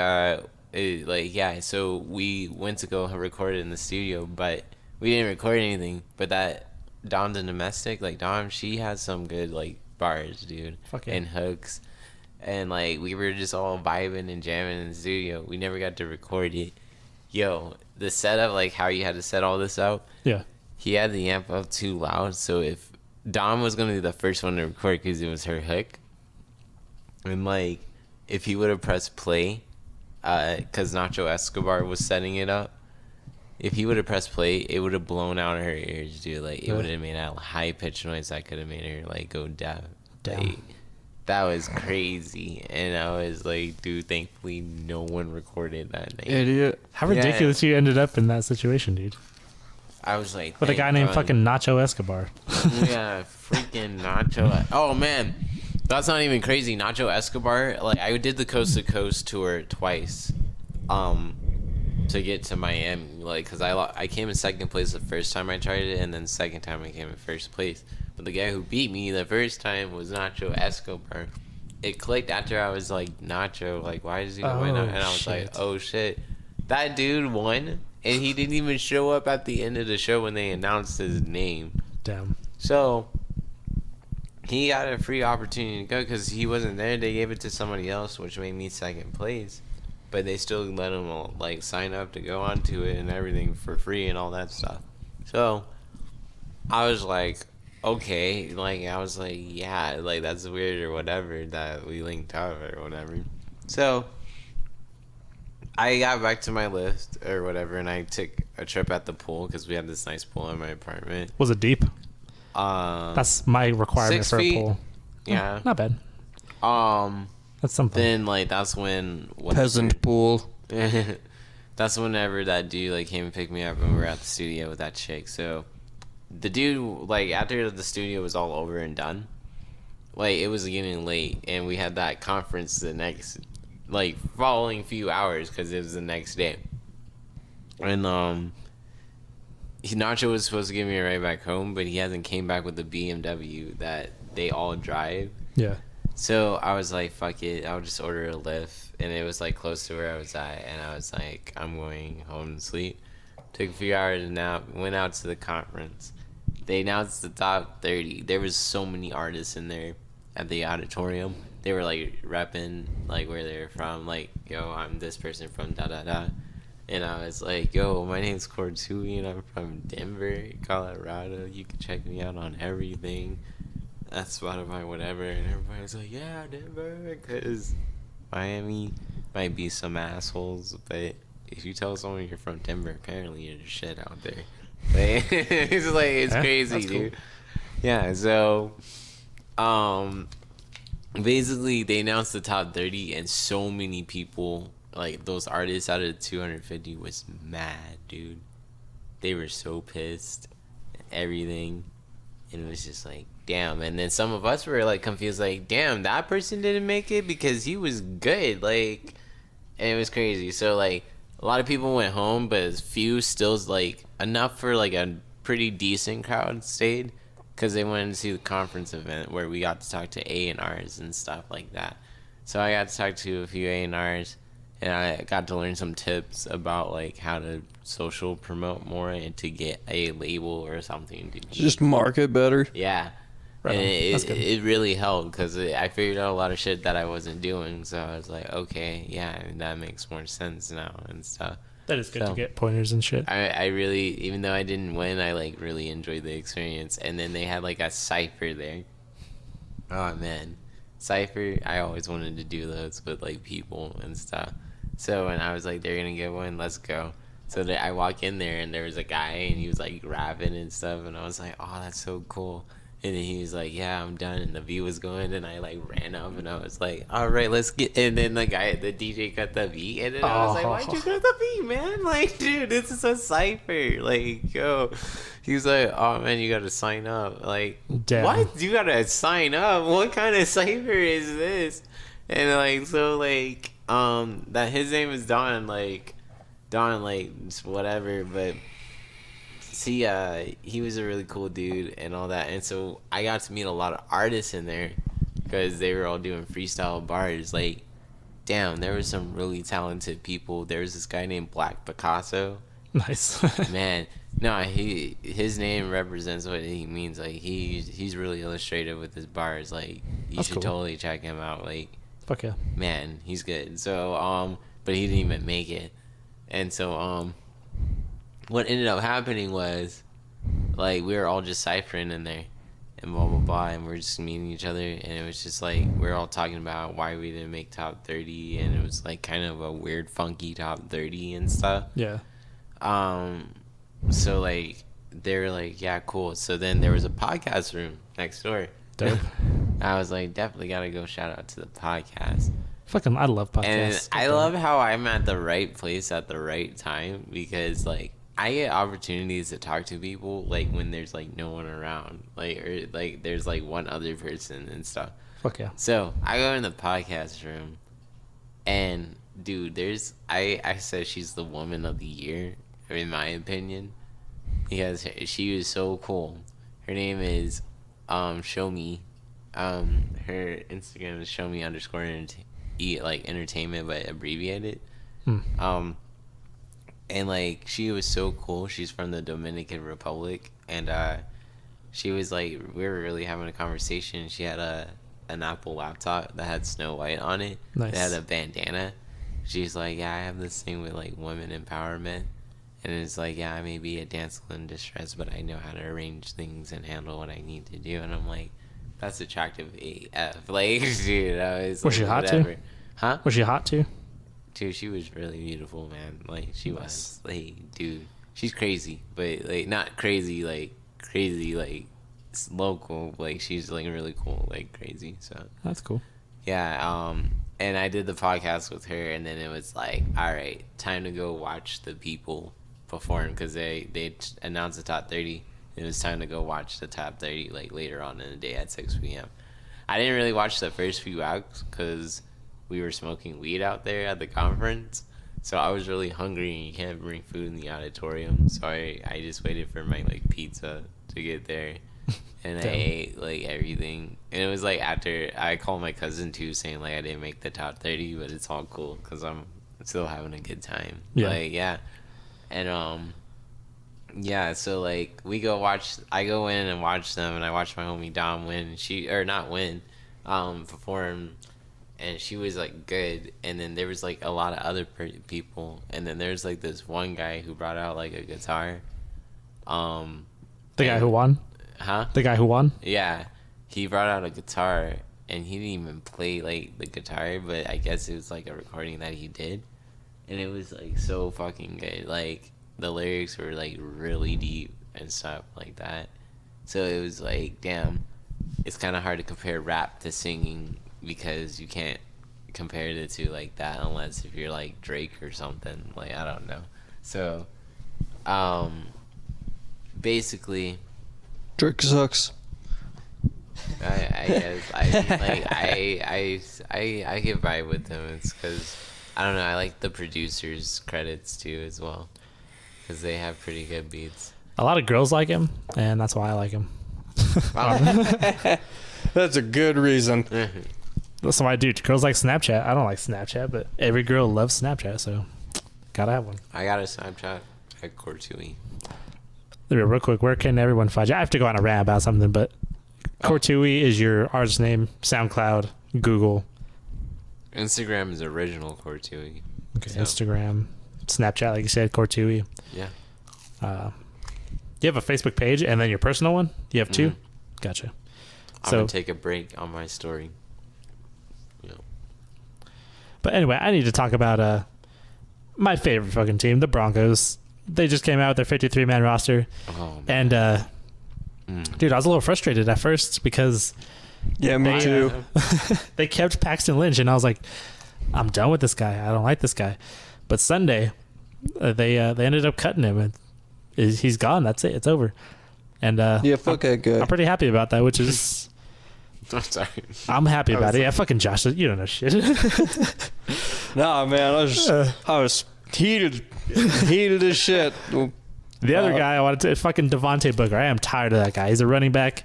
so we went to go record it in the studio, but we didn't record anything. But that Dom the Domestic, like Dom, she has some good like bars, dude, Fuck yeah. and hooks. And like we were just all vibing and jamming in the studio. We never got to record it. Yo, the setup, like how you had to set all this out, Yeah. he had the amp up too loud. So if Dom was gonna be the first one to record because it was her hook, and like if he would have pressed play, because Nacho Escobar was setting it up, if he would have pressed play, it would have blown out her ears, dude. Like it would have made a high pitched noise that could have made her like go deaf. Damn. Like, that was crazy, and I was like, dude, thankfully no one recorded that night. Idiot. How Yeah. ridiculous you ended up in that situation, dude. I was like, With a thank guy named God. fucking Nacho Escobar. Yeah, freaking Nacho. Oh man, that's not even crazy. Nacho Escobar. Like I did the coast to coast tour twice, to get to Miami. Like, cause I came in second place the first time I tried it, and then second time I came in first place. But the guy who beat me the first time was Nacho Escobar. It clicked after I was like, Nacho, like why does he go win? Oh, And I was like, shit. oh shit, that dude won, and he didn't even show up at the end of the show when they announced his name. Damn. So he got a free opportunity to go because he wasn't there. They gave it to somebody else, which made me second place. But they still let him like sign up to go onto it and everything for free and all that stuff. So I was like, okay, like I was like, yeah, like that's weird or whatever that we linked up or whatever. So I got back to my lift or whatever, and I took a trip at the pool because we had this nice pool in my apartment. Was it deep? That's my requirement 6 for feet. a pool. Yeah. Not bad. That's something. Then like that's when Peasant pool. that's whenever that dude like came and picked me up, and we were at the studio with that chick. So the dude, like, after the studio was all over and done, like, it was getting late, and we had that conference the next, like, following few hours because it was the next day. And Nacho was supposed to give me a ride back home, but he hasn't came back with the BMW that they all drive. Yeah. So I was like, fuck it, I'll just order a Lyft. And it was like close to where I was at, and I was like, I'm going home to sleep. Took a few hours to nap, went out to the conference. They announced the top 30. There was so many artists in there at the auditorium. They were like repping like where they were from, like, yo, I'm this person from da da da. And I was like, yo, my name's Cortui, and I'm from Denver, Colorado. You can check me out on everything. That's Spotify, whatever. And everybody's like, yeah, Denver, because Miami might be some assholes, but if you tell someone you're from Denver, apparently you're the shit out there. Like, it's crazy, dude. Cool. Yeah, so basically they announced the top 30, and so many people, like those artists out of the 250 was mad, dude. They were so pissed, everything, and it was just like, damn. And then some of us were like confused, like, damn, that person didn't make it because he was good, like, and it was crazy. So like a lot of people went home, but as few still, like, enough for like a pretty decent crowd stayed because they wanted to see the conference event where we got to talk to A&Rs and stuff like that. So I got to talk to a few A&Rs, and I got to learn some tips about like how to social promote more and to get a label or something to just market better. Yeah. Right. And it really helped because I figured out a lot of shit that I wasn't doing. So I was like, okay, yeah, that makes more sense now and stuff. That is good to get pointers and shit. I really, even though I didn't win, I like really enjoyed the experience. And then they had like a cipher there. Oh man, cipher! I always wanted to do those with like people and stuff. So when I was like, they're gonna get one, let's go. So I walk in there and there was a guy and he was like rapping and stuff, and I was like, oh, that's so cool. And then he was like, yeah, I'm done. And the beat was going, and I like ran up and I was like, all right, let's get. And then the DJ cut the beat, and then I was like, why'd you cut the beat, man? Like, dude, this is a cipher. Like, yo. He was like, oh man, you gotta sign up. Like, damn. What? You gotta sign up? What kind of cipher is this? And like, so like, that his name is Don, like, whatever, but. See, he was a really cool dude and all that, and so I got to meet a lot of artists in there because they were all doing freestyle bars. Like, damn, there were some really talented people. There was this guy named Black Picasso. Nice. Man, no, his name represents what he means. Like, he's really illustrative with his bars. Like, you should totally check him out. Like, fuck yeah, man, he's good. So, but he didn't even make it, and so what ended up happening was, like, we were all just ciphering in there and blah, blah, blah, and we were just meeting each other, and it was just, like, we were all talking about why we didn't make top 30, and it was, like, kind of a weird, funky top 30 and stuff. Yeah. So, like, they were like, yeah, cool. So then there was a podcast room next door. Dope. I was like, definitely got to go shout out to the podcast. Fucking, I love podcasts. And I love how I'm at the right place at the right time because, like, I get opportunities to talk to people like when there's like no one around, like, or like there's like one other person and stuff. Fuck yeah. So I go in the podcast room, and dude, I said she's the woman of the year in my opinion because she was so cool. Her name is Show Me. Her Instagram is Show Me _ like entertainment but abbreviated. And, like, she was so cool. She's from the Dominican Republic. And she was, like, we were really having a conversation. She had an Apple laptop that had Snow White on it. Nice. That had a bandana. She's like, yeah, I have this thing with, like, women empowerment. And it's like, yeah, I may be a damsel in distress, but I know how to arrange things and handle what I need to do. And I'm like, that's attractive AF. Like, dude, I was she hot whatever. too? Huh? Was she hot too? dude, she was really beautiful, man. Like, she was. Like, dude, she's crazy. But, like, not crazy, like, local. Like, she's, like, really cool, like, crazy. So That's cool. yeah, and I did the podcast with her, and then it was like, all right, time to go watch the people perform, because they announced the top 30. It was time to go watch the top 30, like, later on in the day at 6 p.m. I didn't really watch the first few acts because we were smoking weed out there at the conference, so I was really hungry, and you can't bring food in the auditorium, so I just waited for my, like, pizza to get there. And I ate, like, everything. And it was, like, after I called my cousin, too, saying, like, I didn't make the top 30, but it's all cool because I'm still having a good time. Yeah. Like, yeah. And, yeah, so, like, I go in and watch them, and I watch my homie Dom win. Perform. And she was, like, good. And then there was, like, a lot of other people. And then there's, like, this one guy who brought out, like, a guitar. The guy who won? Huh? The guy who won? Yeah, he brought out a guitar, and he didn't even play, like, the guitar, but I guess it was, like, a recording that he did, and it was, like, so fucking good. Like, the lyrics were, like, really deep and stuff like that, so it was, like, damn, it's kind of hard to compare rap to singing, because you can't compare the two like that unless if you're, like, Drake or something. Like, I don't know. So, basically... Drake sucks. I guess I get vibe with them. It's because I don't know. I like the producers' credits too as well, because they have pretty good beats. A lot of girls like him, and that's why I like him. That's a good reason. That's why I do. Girls like Snapchat. I don't like Snapchat, but every girl loves Snapchat, so gotta have one. I got a Snapchat at Cortui. Real quick, where can everyone find you? I have to go on a rant about something, but Cortui is your artist name, SoundCloud, Google. Instagram is original Cortui. Okay, so. Instagram, Snapchat, like you said, Cortui. Yeah. You have a Facebook page and then your personal one? You have two? Gotcha. I'm going to take a break on my story. Yeah. But anyway, I need to talk about my favorite fucking team, the Broncos. They just came out with their 53-man roster. Oh, and, dude, I was a little frustrated at first because... Yeah, me too. They kept Paxton Lynch, and I was like, I'm done with this guy. I don't like this guy. But Sunday, they ended up cutting him, and he's gone. That's it. It's over. And yeah, fuck that guy. I'm pretty happy about that, which is... I'm sorry. I'm happy about it. Yeah, fucking Josh, you don't know shit. Nah, man, I was heated as shit. The other guy I wanted to fucking Devontae Booker. I am tired of that guy. He's a running back.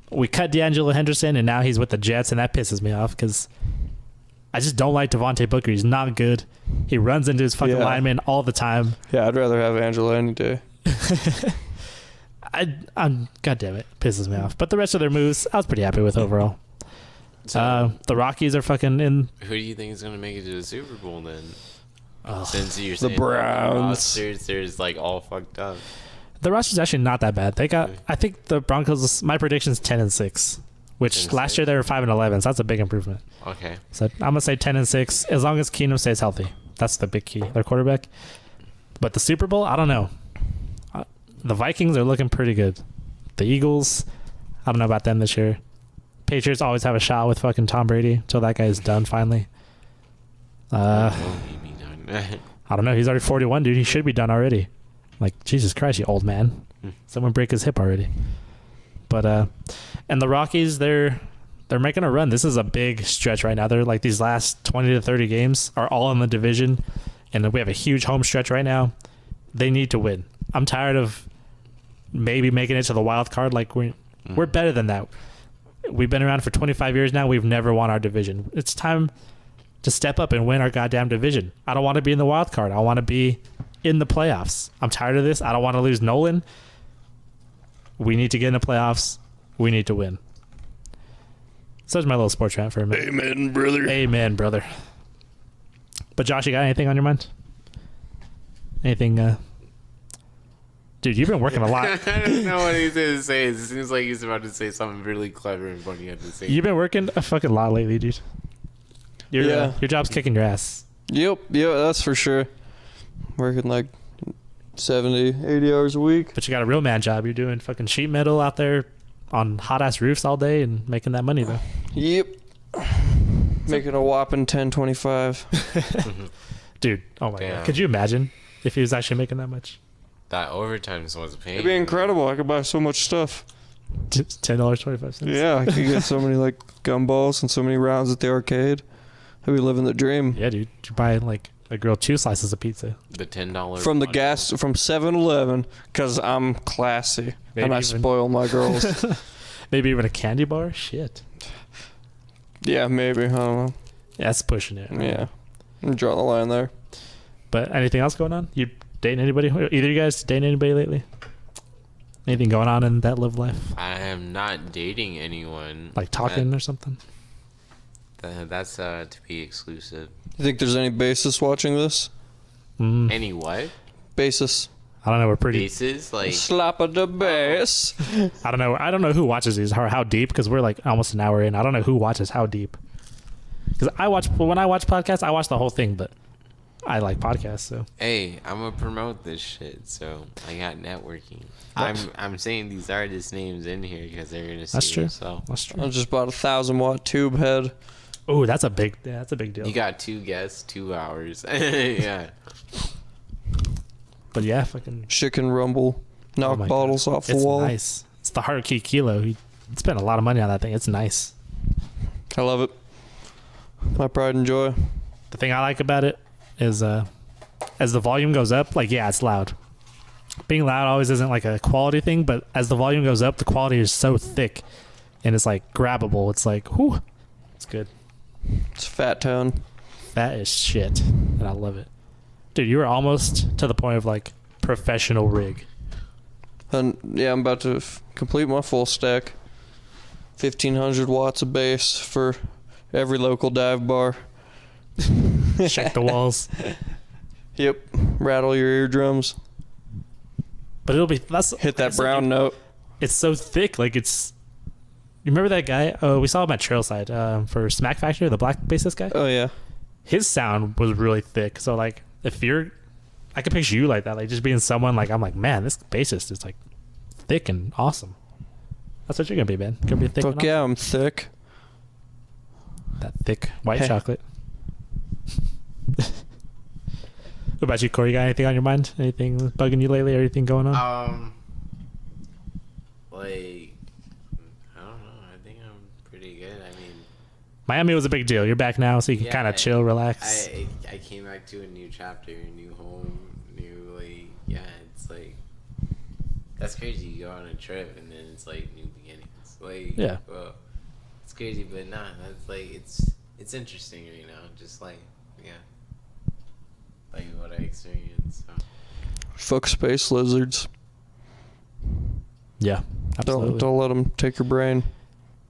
We cut D'Angelo Henderson, and now he's with the Jets, and that pisses me off because I just don't like Devontae Booker. He's not good. He runs into his fucking lineman all the time. Yeah, I'd rather have Angela any day. I'm God damn it, pisses me off. But the rest of their moves, I was pretty happy with overall. So, the Rockies are fucking in. Who do you think is going to make it to the Super Bowl then? Oh, Since you're the saying Browns, there's like all fucked up. The roster's actually not that bad. They got, I think the Broncos. My prediction is 10-6, which 10-6. last year they were 5-11. So that's a big improvement. Okay. So I'm gonna say 10-6 as long as Keenum stays healthy. That's the big key. Their quarterback. But the Super Bowl, I don't know. The Vikings are looking pretty good. The Eagles, I don't know about them this year. Patriots always have a shot with fucking Tom Brady until that guy is done finally. I don't know. He's already 41, dude. He should be done already. Like, Jesus Christ, you old man. Someone break his hip already. But and the Rockies, they're making a run. This is a big stretch right now. They're like these last 20 to 30 games are all in the division, and we have a huge home stretch right now. They need to win. I'm tired of maybe making it to the wild card. Like we're better than that. We've been around for 25 years now. We've never won our division. It's time to step up and win our goddamn division. I don't want to be in the wild card. I want to be in the playoffs. I'm tired of this. I don't want to lose Nolan. We need to get in the playoffs. We need to win. So that's my little sports rant for a minute. Amen, brother. Amen, brother. But Josh, you got anything on your mind? Anything? Dude, you've been working a lot. I don't know what he's going to say. It seems like he's about to say something really clever and funny at the same time. You've been working a fucking lot lately, dude. Your job's kicking your ass. Yep, that's for sure. Working like 70, 80 hours a week. But you got a real man job. You're doing fucking sheet metal out there on hot ass roofs all day and making that money though. Yep. Making a whopping 10.25. Dude, oh my god. Could you imagine if he was actually making that much? That overtime was paying. It'd be incredible. I could buy so much stuff. $10.25. Yeah, I could get so many like gumballs and so many rounds at the arcade. I'd be living the dream. Yeah, dude. You're buying like a girl 2 slices of pizza. The $10 from the gas from 7-Eleven because I'm classy and I spoil my girls. Maybe even a candy bar. Shit. Yeah, maybe. I don't know. Yeah, that's pushing it. Yeah, I'm drawing the line there. But anything else going on? You dating anybody? Either of you guys dating anybody lately? Anything going on in that love life? I am not dating anyone. Like talking or something? That's to be exclusive. You think there's any basis watching this? Any what? Basis. I don't know. We're pretty Bases like slap of the bass. I don't know. I don't know who watches these or how deep because we're like almost an hour in. I don't know who watches how deep. Because when I watch podcasts, I watch the whole thing, but I like podcasts. So hey, I'm gonna promote this shit. So I got networking. I'm saying these artist names in here because they're gonna see. That's true. So that's true. I just bought a 1,000-watt tube head. Oh, that's a big deal. You got 2 guests, 2 hours. Yeah. But yeah, fucking Shit can rumble, knock bottles off the wall. It's nice. It's the Heart Key Kilo. He spent a lot of money on that thing. It's nice. I love it. My pride and joy. The thing I like about it is as the volume goes up, like, yeah, it's loud. Being loud always isn't like a quality thing, but as the volume goes up, the quality is so thick and it's like grabbable. It's like, whew, it's good. It's fat tone. That is shit, and I love it. Dude, you were almost to the point of like professional rig. And yeah, I'm about to complete my full stack. 1,500 watts of bass for every local dive bar. Check the walls. Yep, rattle your eardrums. But it'll be hit that brown note. It's so thick, like it's. You remember that guy? Oh, we saw him at Trailside for Smack Factory, the black bassist guy. Oh yeah. His sound was really thick. So like, if I could picture you like that, like just being someone like I'm like, man, this bassist is like thick and awesome. That's what you're gonna be, man. You're gonna be thick. Fuck yeah, I'm thick. That thick white chocolate. What about you, Corey? You got anything on your mind? Anything bugging you lately? Or anything going on? Like, I don't know. I think I'm pretty good. I mean, Miami was a big deal. You're back now, so you can kind of chill, relax. I came back to a new chapter, a new home, it's like that's crazy. You go on a trip and then it's like new beginnings. Like, yeah, well, it's crazy, but nah, that's like it's interesting right now. Just like like what I experienced. So. Fuck space lizards. Yeah, absolutely. Don't let them take your brain.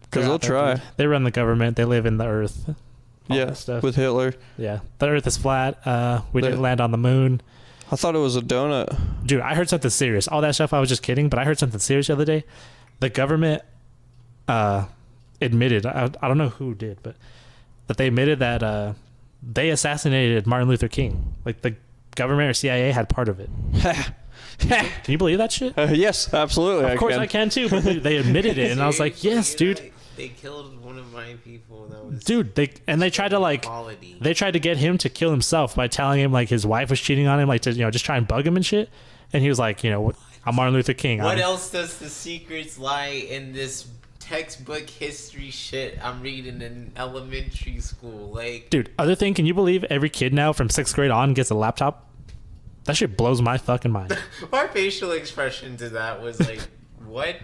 Because they'll try. They run the government. They live in the earth. Yeah, with Hitler. Yeah, the earth is flat. We didn't land on the moon. I thought it was a donut. Dude, I heard something serious. All that stuff, I was just kidding, but I heard something serious the other day. The government admitted, I don't know who did, but that they admitted that they assassinated Martin Luther King. Like the government or CIA had part of it. Can you believe that shit? Yes, absolutely. Of course I can too, but they admitted it, and I was like, yes, dude. They killed one of my people. That was dude. They tried to like quality. They tried to get him to kill himself by telling him like his wife was cheating on him, like to just try and bug him and shit. And he was like, I'm Martin Luther King. What else does the secrets lie in this textbook history shit I'm reading in elementary school? Like, dude. Other thing, can you believe every kid now from 6th grade on gets a laptop? That shit blows my fucking mind. My facial expression to that was like, what?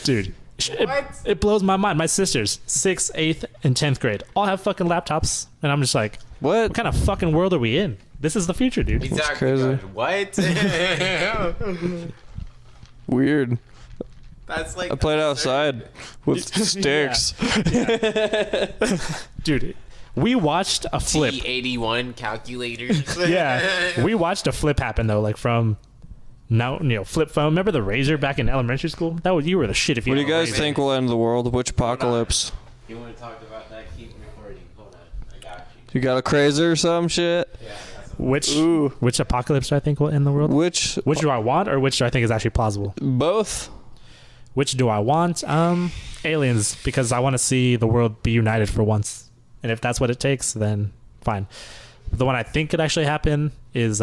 Dude. It blows my mind. My sisters, 6th, 8th, and 10th grade, all have fucking laptops, and I'm just like, what kind of fucking world are we in? This is the future, dude. Exactly. That's crazy. What? Weird. That's like I played outside with sticks. Yeah. Dude, we watched a flip. T81 calculators. Yeah, we watched a flip happen though, like from. Now, flip phone. Remember the Razor back in elementary school? You were the shit if you. What do you guys think will end the world? Which apocalypse? You want to talk about that? Keep recording. Hold on, I got you. You got a crazy or some shit? Yeah. Which apocalypse do I think will end the world? Which do I want, or which do I think is actually plausible? both? Which do I want? Aliens, because I want to see the world be united for once. And if that's what it takes, then fine. The one I think could actually happen is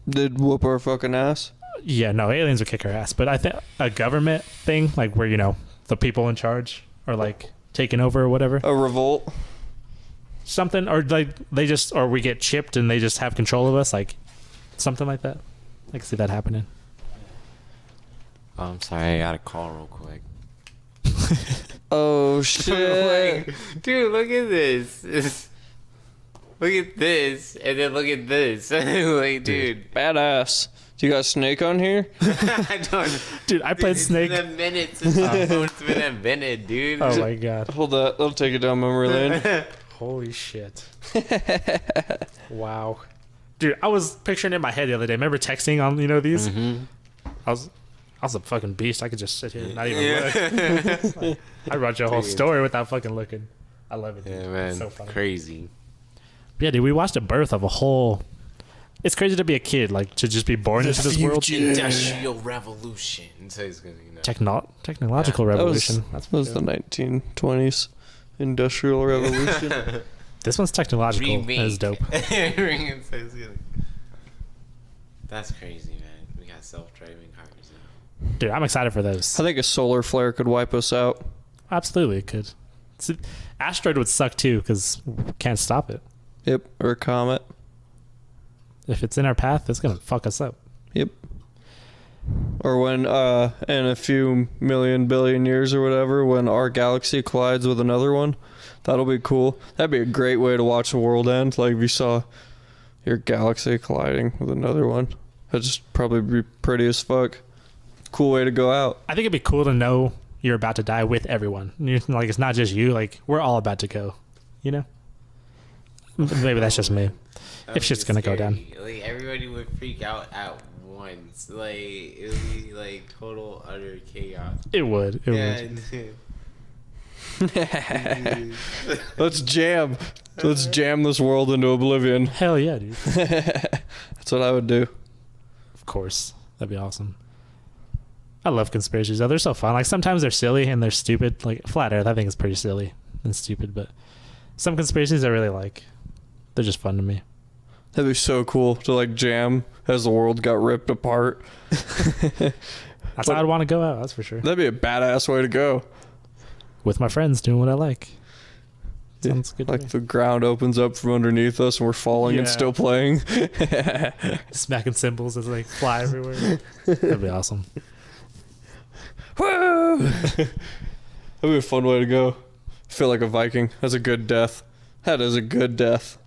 Did whoop our fucking ass? yeah, no, aliens would kick our ass. But I think a government thing, like where, the people in charge are like taking over or whatever. A revolt? Something, or like or we get chipped and they just have control of us, like something like that. I can see that happening. Oh, I'm sorry, I got a call real quick. Oh shit! Dude, look at this. Look at this, and then look at this. Like, dude. Badass. Do you got Snake on here? I don't. Dude, I played Snake. It's been a minute since my phone's been invented, dude. Oh my god. Hold that. That'll take it down memory lane. Holy shit. Wow. Dude, I was picturing it in my head the other day. Remember texting on, these? Mm-hmm. I was a fucking beast. I could just sit here and not even look. I wrote your whole story without fucking looking. I love it, dude. Yeah, man. It's so funny. Crazy. Yeah, dude, we watched the birth of a whole... It's crazy to be a kid, like, to just be born into this world. Industrial revolution. So it's gonna, Technological revolution. That was the 1920s Industrial Revolution. This one's technological. Remake. That is dope. That's crazy, man. We got self-driving cars now. Dude, I'm excited for those. I think a solar flare could wipe us out. Absolutely, it could. Asteroid would suck, too, because we can't stop it. Yep, or a comet. If it's in our path, it's going to fuck us up. Yep. Or when, in a few million, billion years or whatever, when our galaxy collides with another one, that'll be cool. That'd be a great way to watch the world end. Like, if you saw your galaxy colliding with another one, that'd just probably be pretty as fuck. Cool way to go out. I think it'd be cool to know you're about to die with everyone. Like, it's not just you. Like, we're all about to go, Maybe that's just me. If shit's gonna go down. Like, everybody would freak out at once. Like, it would be like total utter chaos. It would. Let's jam. Let's jam this world into oblivion. Hell yeah, dude. That's what I would do. Of course. That'd be awesome. I love conspiracies, though. They're so fun. Like, sometimes they're silly and they're stupid. Like, Flat Earth, I think is pretty silly and stupid, but some conspiracies I really like. They're just fun to me. That'd be so cool to, like, jam as the world got ripped apart. That's how I'd want to go out, that's for sure. That'd be a badass way to go. With my friends, doing what I like. Sounds good to Like me. the ground opens up from underneath us and we're falling and Yeah. still playing. Smacking cymbals as they fly everywhere. That'd be awesome. Woo! That'd be a fun way to go. Feel like a Viking. That's a good death. That is a good death.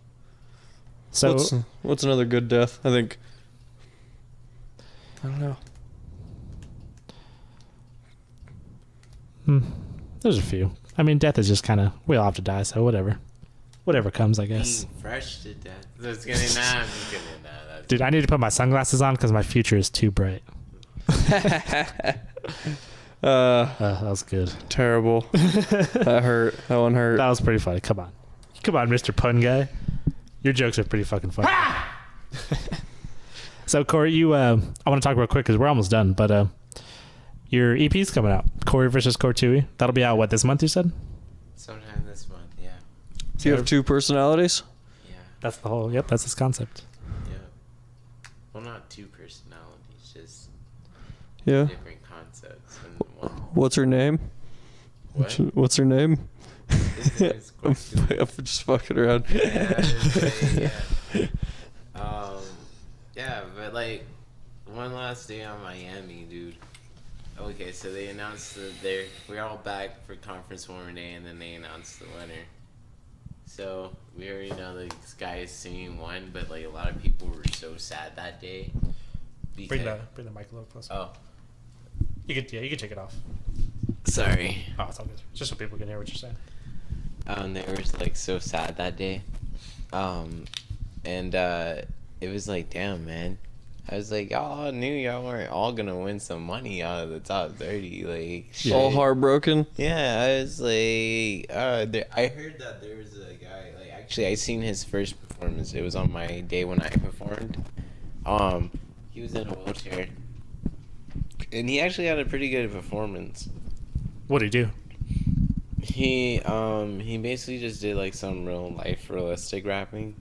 So, What's another good death? I think. I don't know. There's a few. I mean, death is just kind of, we all have to die, so whatever. Whatever comes, I guess. Being fresh to death. That's gonna I'm just kidding. Nah, Dude, I need to put my sunglasses on because my future is too bright. That was good. Terrible. That hurt. That one hurt. That was pretty funny. Come on, Mr. Pun Guy. Your jokes are pretty fucking funny. So, Corey, I want to talk real quick because we're almost done, but your EP's coming out. Corey versus Cortui. That'll be out, this month, you said? sometime this month, yeah. Do you have two personalities? Yeah. That's the whole, that's his concept. Yeah. Well, not two personalities, just Yeah. different concepts. And one. What's her name? What? What's her name? His name is Cortui. I'm just fucking around. Yeah. Yeah, but like one last day on Miami, dude. Okay, so they announced that we're all back for conference one day, and then they announced the winner. So we already know the guy is singing one, but like a lot of people were so sad that day. Bring the mic a little closer. Oh, You could take it off. sorry. Oh, it's all good. Just so people can hear what you're saying. They were like so sad that day. And it was like, damn, man. I was like, y'all knew y'all weren't all gonna win some money out of the top 30. Like, shit. All heartbroken. Yeah, I was like, I heard that there was a guy, like, I actually I seen his first performance. It was on my day when I performed. He was in a wheelchair, and he actually had a pretty good performance. What'd he do? He basically just did like some real life realistic rapping.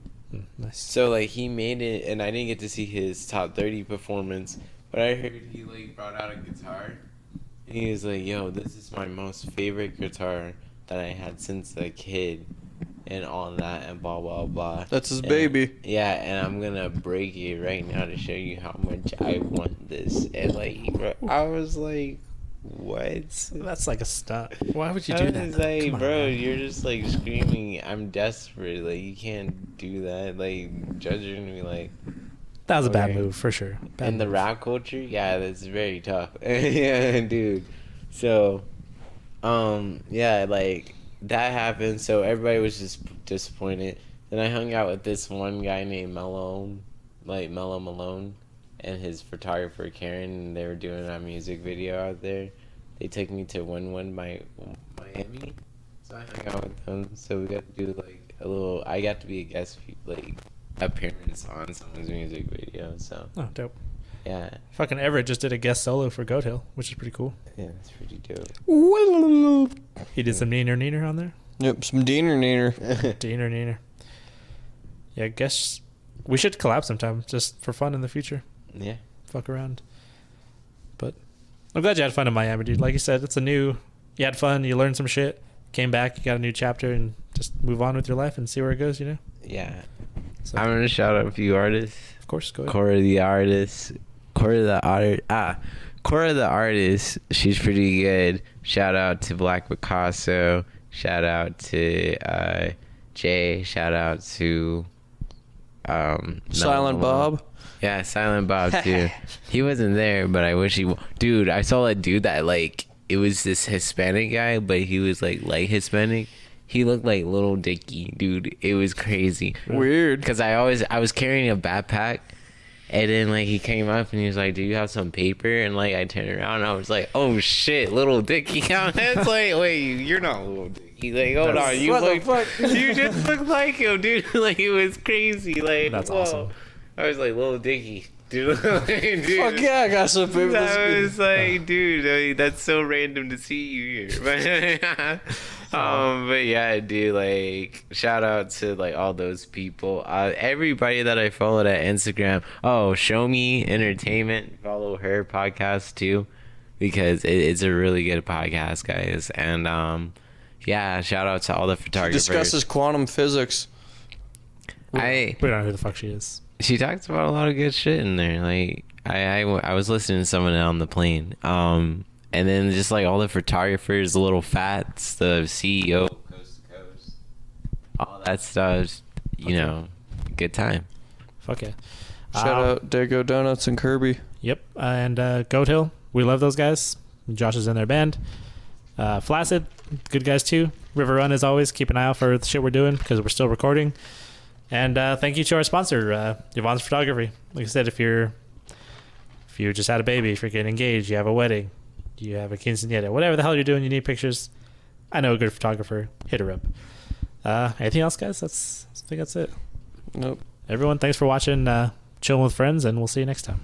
Nice. So like he made it, and I didn't get to see his top 30 performance, but I heard he like brought out a guitar. And he was like, "Yo, this is my most favorite guitar that I had since a kid," and all that, and blah blah blah. That's his And- baby. Yeah, and I'm gonna break it right now to show you how much I want this. And like, I was like, "What?" That's like a stunt. Why would you I do was that? like, Come on, bro, man. you're just like screaming, "I'm desperate!" Like you can't do that. Like judging me, like. That was a bad Okay. move for sure. Bad In the move. rap culture, yeah, that's very tough. Yeah, dude. So, yeah, like that happened. So everybody was just disappointed. Then I hung out with this one guy named Mello Malone, and his photographer Karen, and they were doing a music video out there. They took me to Miami, so I hung out with them. So we got to do like a little. I got to be a guest, like appearance on someone's music video. So Oh, dope. yeah, Fucking Everett just did a guest solo for Goat Hill, which is pretty cool. yeah, that's pretty dope. He did some Neener on there. Yep, some Diener Neener. Neener. Yeah, I guess we should collab sometime just for fun in the future. Yeah. Fuck around. But I'm glad you had fun in Miami, dude. Like you said, you had fun, you learned some shit, came back, you got a new chapter, and just move on with your life and see where it goes, you know? Yeah. So, I'm gonna shout out a few artists. of course, go ahead. Cora the artist. She's pretty good. Shout out to Black Picasso. Shout out to Jay. Shout out to Silent Mellow. Bob. Yeah, Silent Bob too. He wasn't there, but I wish he. Dude, I saw a dude that like it was this Hispanic guy, but he was like light Hispanic. He looked like Little Dicky, dude. It was crazy. Weird. Cause I was carrying a backpack, and then like he came up and he was like, "Do you have some paper?" And like I turned around and I was like, "Oh shit, Little Dicky!" It's like, wait, you're not Little Dicky. Like, hold on, you What the look, fuck? you just look like him, dude. Like it was crazy. Like That's whoa. awesome. I was like, Little Dicky, dude. Dude. Fuck yeah, I got some paper. I was like, dude, I mean, that's so random to see you here. But yeah, dude, like, shout out to like all those people. Everybody that I followed at Instagram. Oh, Show Me Entertainment. Follow her podcast too, because it's a really good podcast, guys. And yeah, shout out to all the photographers. Discusses quantum physics. We don't know who the fuck she is. She talks about a lot of good shit in there. Like I was listening to someone on the plane. And then just like all the photographers, the little fats, the CEO, coast to coast, all that stuff. You know, good time. Fuck yeah. Shout out Dago Donuts and Kirby. Yep. And Goat Hill, we love those guys. Josh is in their band. Flaccid, good guys too. River Run, as always, keep an eye out for the shit we're doing because we're still recording. And thank you to our sponsor, Yvonne's Photography. Like I said, if you just had a baby, if you're getting engaged, you have a wedding, you have a quinceañera, whatever the hell you're doing, you need pictures. I know a good photographer. Hit her up. Anything else, guys? I think that's it. Nope. Everyone, thanks for watching Chillin' with Friends, and we'll see you next time.